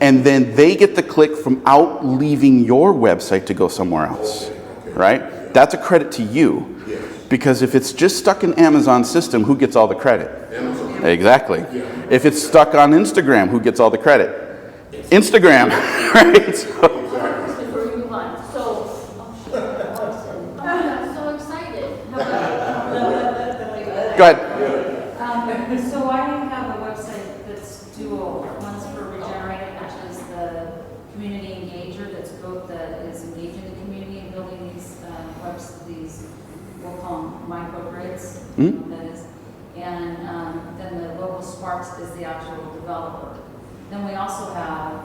and then they get the click from out leaving your website to go somewhere else, right? That's a credit to you, because if it's just stuck in Amazon's system, who gets all the credit? Amazon. Exactly. If it's stuck on Instagram, who gets all the credit? Instagram, right? Before we move on, I'm so excited. Go ahead. So I have a website that's dual. One's for Regenerate, which is the community engager that is engaging the community and building these we'll call them microgrids. That is, and then the local Sparks is the actual developer. Then we also have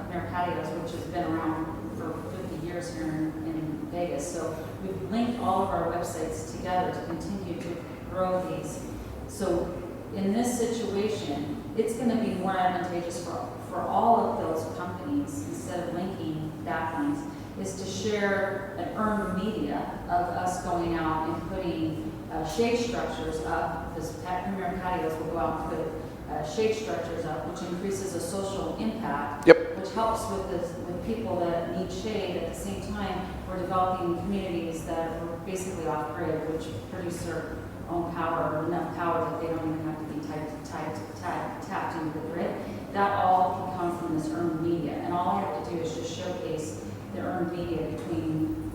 Premier Patios, which has been around for 50 years here in Vegas. So we've linked all of our websites together to continue to grow these. So in this situation, it's going to be more advantageous for all of those companies, instead of linking backlinks, is to share an earned media of us going out and putting shade structures up. This Premier Patios will go out and put shade structures up, which increases a social impact, which helps with people that need shade. At the same time, we're developing communities that are basically off-grid, which produce their own power, or enough power that they don't even have to be tapped into the grid. That all can come from this earned media, and all I have to do is just showcase the earned media between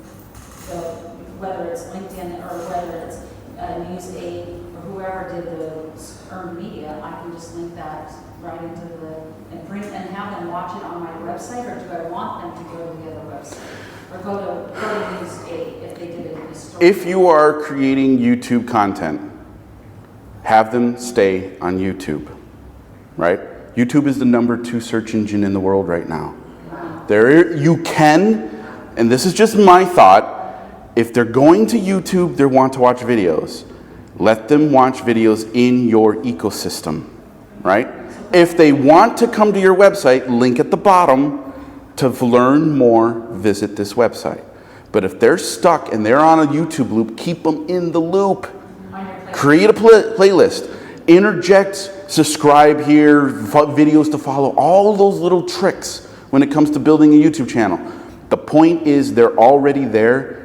whether it's LinkedIn or whether it's NewsAid or whoever did the earned media. I can just link that right into and have them watch it on my website, or do I want them to go to the other website or go to NewsAid if they did it in the store? If you are creating YouTube content, have them stay on YouTube, right? YouTube is the #2 search engine in the world right now. You can, and this is just my thought, if they're going to YouTube, they want to watch videos. Let them watch videos in your ecosystem, right? If they want to come to your website, link at the bottom to learn more, visit this website. But if they're stuck and they're on a YouTube loop, keep them in the loop. On your plate. Create a playlist. Interject, subscribe here, videos to follow, all those little tricks when it comes to building a YouTube channel. The point is they're already there.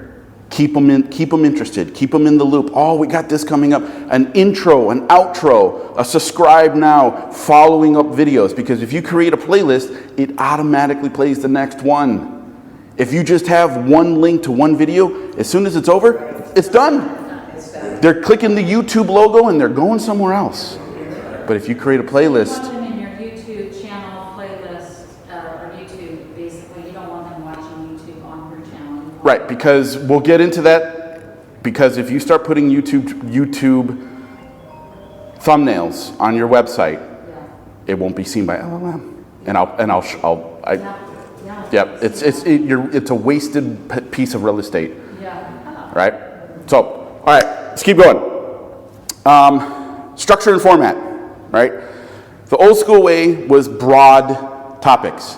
Keep them interested. Keep them in the loop. Oh, we got this coming up. An intro, an outro, a subscribe now, following up videos. Because if you create a playlist, it automatically plays the next one. If you just have one link to one video, as soon as it's over, it's done. They're clicking the YouTube logo and they're going somewhere else. But if you create a You playlist, want them in your YouTube channel playlist, or YouTube, basically, you don't want them watching YouTube on your channel. You want right, because we'll get into that, because if you start putting YouTube thumbnails on your website, Yeah. it won't be seen by LLM. Yeah. It's a wasted piece of real estate, Yeah. right? So, all right, let's keep going. Structure and format, right? The old school way was broad topics.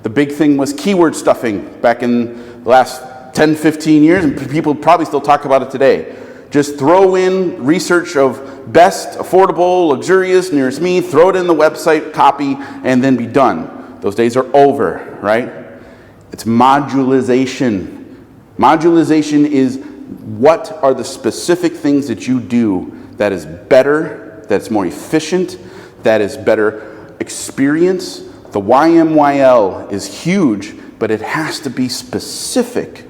The big thing was keyword stuffing back in the last 10, 15 years, and people probably still talk about it today. Just throw in research of best, affordable, luxurious, nearest me, throw it in the website, copy, and then be done. Those days are over, right? It's modularization. Modularization is what are the specific things that you do that is better, that's more efficient, that is better experience. The YMYL is huge, but it has to be specific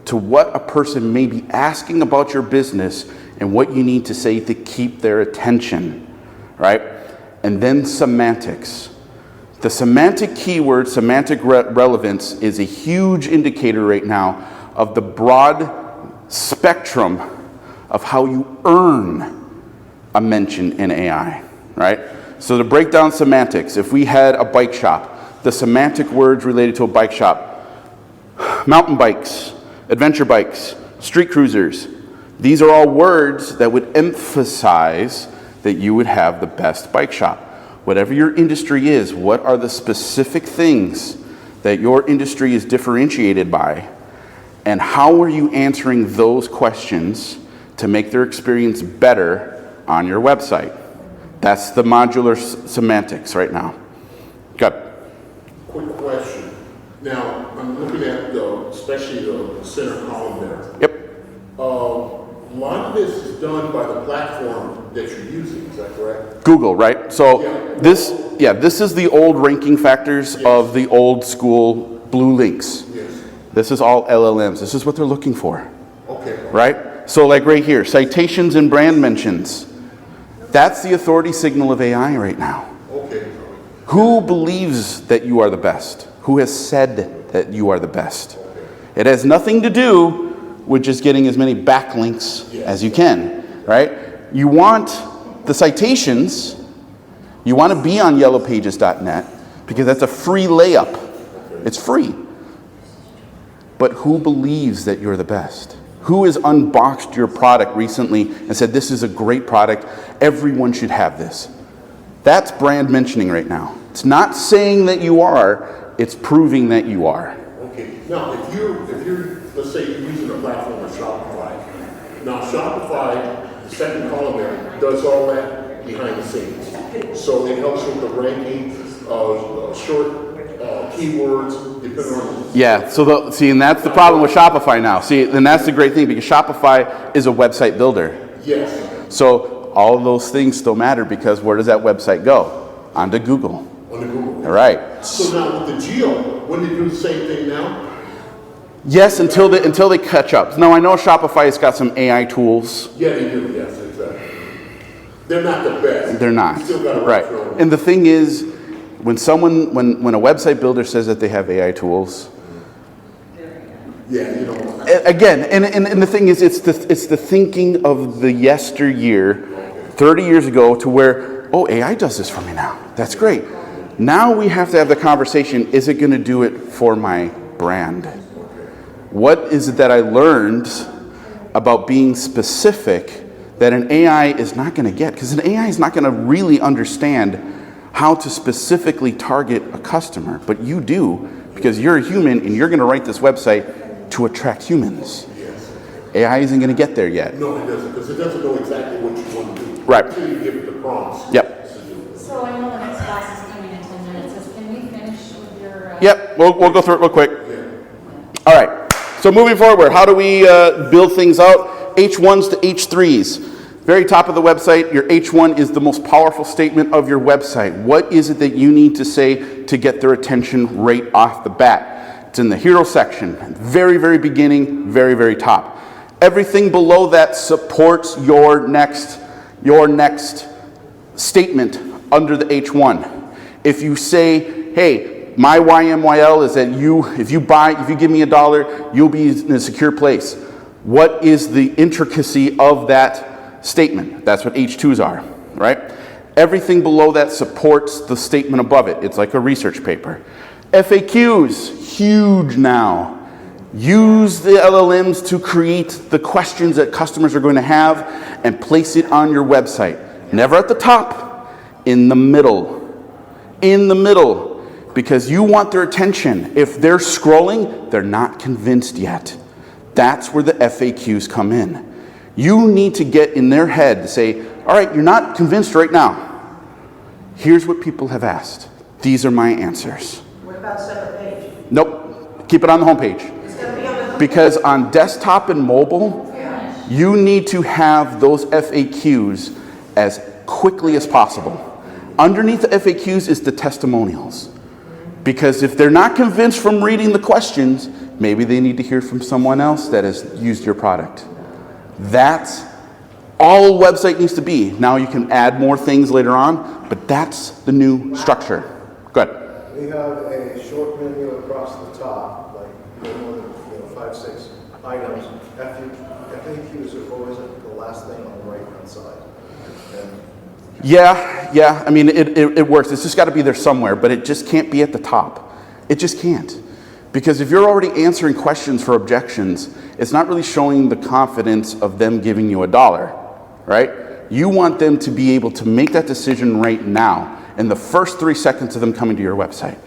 to what a person may be asking about your business and what you need to say to keep their attention, right? And then semantics. The semantic keyword, semantic relevance, is a huge indicator right now of the broad spectrum of how you earn a mention in AI, right? So to break down semantics, if we had a bike shop, the semantic words related to a bike shop, mountain bikes, adventure bikes, street cruisers, these are all words that would emphasize that you would have the best bike shop. Whatever your industry is, what are the specific things that your industry is differentiated by, and how are you answering those questions to make their experience better on your website? That's the modular semantics right now. Good. Quick question. Now, I'm looking at especially the center column there. Yep. A lot of this is done by the platform that you're using, is that correct? Google, right? So Yeah. this is the old ranking factors of the old school blue links. Yes. This is all LLMs. This is what they're looking for, Okay. right? So like right here, citations and brand mentions. That's the authority signal of AI right now. Okay. Who believes that you are the best? Who has said that you are the best? It has nothing to do with just getting as many backlinks as you can, right? You want the citations, you want to be on yellowpages.net because that's a free layup. It's free. But who believes that you're the best? Who has unboxed your product recently and said, this is a great product, everyone should have this? That's brand mentioning right now. It's not saying that you are, it's proving that you are. Okay. Now, if you're, let's say you're using a platform like Shopify. Now, Shopify, the second column there, does all that behind the scenes. So it helps with the ranking, short keywords, depending on. Yeah, so and that's the problem with Shopify now. See, and that's the great thing because Shopify is a website builder. Yes. So all of those things still matter because where does that website go? Onto Google. On the Google. All right. So now with the geo, wouldn't it do the same thing now? Yes, until they catch up. Now I know Shopify has got some AI tools. Yeah, they do. Yes, exactly. They're not the best. They're not. You still gotta Right. write your own. And the thing is, when a website builder says that they have AI tools, Yeah, you know. again, and the thing is, it's the thinking of the yesteryear, 30 years ago, to where, oh, AI does this for me now. That's great. Now we have to have the conversation, is it going to do it for my brand? What is it that I learned about being specific that an AI is not going to get? Because an AI is not going to really understand how to specifically target a customer, but you do, because you're a human and you're going to write this website to attract humans. Yes. AI isn't going to get there yet. No, it doesn't, because it doesn't know exactly what you want to do. Right. Until you give it the prompts. Yep. So I know the next class is coming in 10 minutes. So can we finish with your? Yep, we'll go through it real quick. All right, so moving forward, how do we build things out? H1s to H3s. Very top of the website, your H1 is the most powerful statement of your website. What is it that you need to say to get their attention right off the bat? It's in the hero section, very, very beginning, very, very top. Everything below that supports your next statement under the H1. If you say, hey, my YMYL is that if you give me $1, you'll be in a secure place. What is the intricacy of that statement? That's what H2s are, right? Everything below that supports the statement above it. It's like a research paper. FAQs, huge now. Use the LLMs to create the questions that customers are going to have and place it on your website. Never at the top, in the middle. In the middle, because you want their attention. If they're scrolling, they're not convinced yet. That's where the FAQs come in. You need to get in their head to say, all right, you're not convinced right now. Here's what people have asked. These are my answers. What about separate page? Nope, keep it on the homepage. It's gonna be on the. Because on desktop and mobile, you need to have those FAQs as quickly as possible. Underneath the FAQs is the testimonials. Because if they're not convinced from reading the questions, maybe they need to hear from someone else that has used your product. That's all a website needs to be. Now you can add more things later on, but that's the new structure. Good. We have a short menu across the top, like more than 5, 6 items. FAQs are always the last thing on the right-hand side. And Yeah, I mean, it works. It's just got to be there somewhere, but it just can't be at the top. It just can't. Because if you're already answering questions for objections, it's not really showing the confidence of them giving you $1, right? You want them to be able to make that decision right now, in the first 3 seconds of them coming to your website.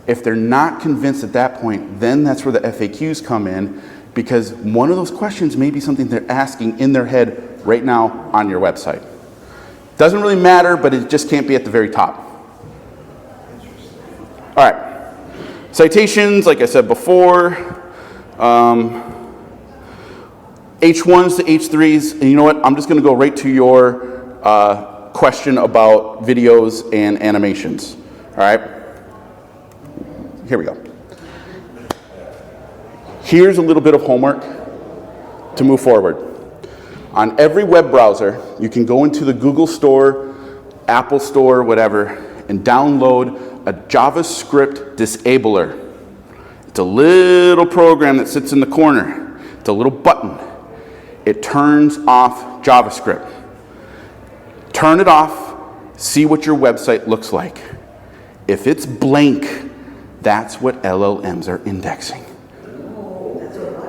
If they're not convinced at that point, then that's where the FAQs come in, because one of those questions may be something they're asking in their head right now on your website. Doesn't really matter, but it just can't be at the very top. All right. Citations, like I said before, H1s to H3s, and you know what? I'm just going to go right to your question about videos and animations. All right? Here we go. Here's a little bit of homework to move forward. On every web browser, you can go into the Google Store, Apple Store, whatever, and download a JavaScript disabler. It's a little program that sits in the corner. It's a little button. It turns off JavaScript. Turn it off, see what your website looks like. If it's blank, that's what LLMs are indexing.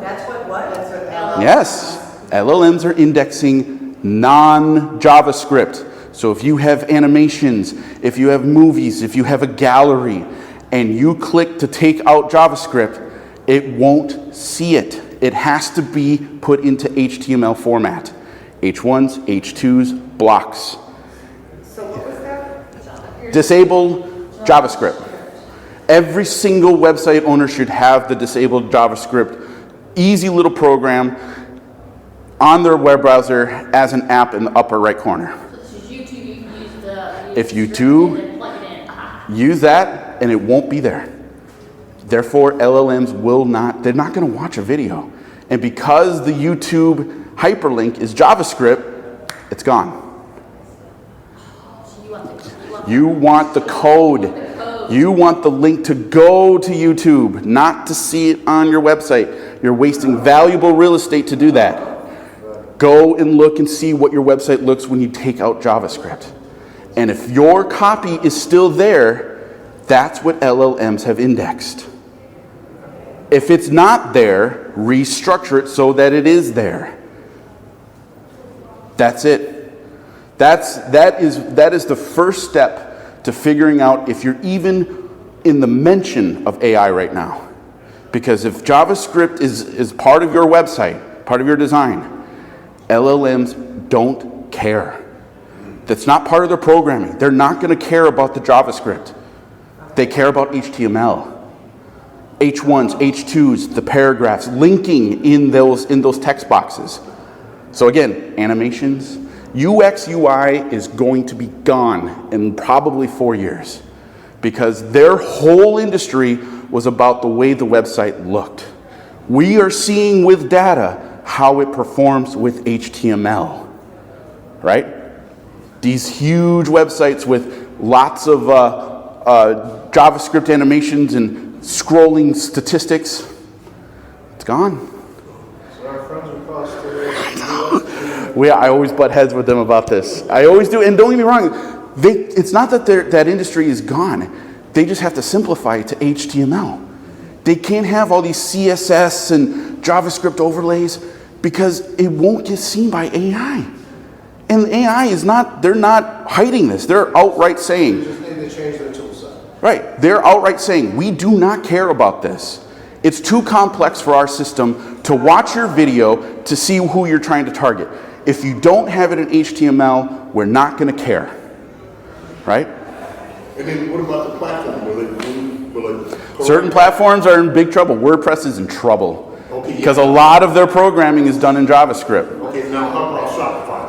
That's what? That's what. Yes, LLMs are indexing non-JavaScript. So if you have animations, if you have movies, if you have a gallery, and you click to take out JavaScript, it won't see it. It has to be put into HTML format. H1s, H2s, blocks. So what was that? Disable JavaScript. Every single website owner should have the disabled JavaScript easy little program on their web browser as an app in the upper right corner. So YouTube, you can use the. If you do, and then plug it in. Aha. use that and it won't be there. Therefore, LLMs will not, they're not going to watch a video. And because the YouTube hyperlink is JavaScript, it's gone. So You want the code. You want the link to go to YouTube, not to see it on your website. You're wasting valuable real estate to do that. Go and look and see what your website looks when you take out JavaScript. And if your copy is still there, that's what LLMs have indexed. If it's not there, restructure it so that it is there. That's it. That is the first step to figuring out if you're even in the mention of AI right now. Because if JavaScript is part of your website, part of your design, LLMs don't care. That's not part of their programming. They're not going to care about the JavaScript. They care about HTML. H1s, H2s, the paragraphs, linking in those text boxes. So again, animations, UX, UI is going to be gone in probably 4 years because their whole industry was about the way the website looked. We are seeing with data how it performs with HTML, right? These huge websites with lots of JavaScript animations and scrolling statistics, it's gone. So our friends across the I always butt heads with them about this. I always do, and don't get me wrong, it's not that that industry is gone. They just have to simplify it to HTML. They can't have all these CSS and JavaScript overlays because it won't get seen by AI. And AI is not, they're not hiding this. They're outright saying, They just need to change their tool set. right, they're outright saying, we do not care about this. It's too complex for our system to watch your video to see who you're trying to target. If you don't have it in HTML, we're not going to care, right? And then what about the platform? Will it Certain platforms are in big trouble. WordPress is in trouble Okay, yeah. because a lot of their programming is done in JavaScript. Okay, now how about Shopify?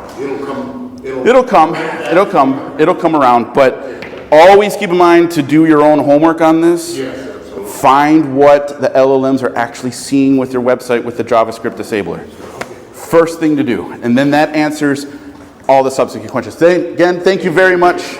It'll come around, but always keep in mind to do your own homework on this. Yes, absolutely. Find what the LLMs are actually seeing with your website with the JavaScript disabler. First thing to do, and then that answers all the subsequent questions. Again, thank you very much.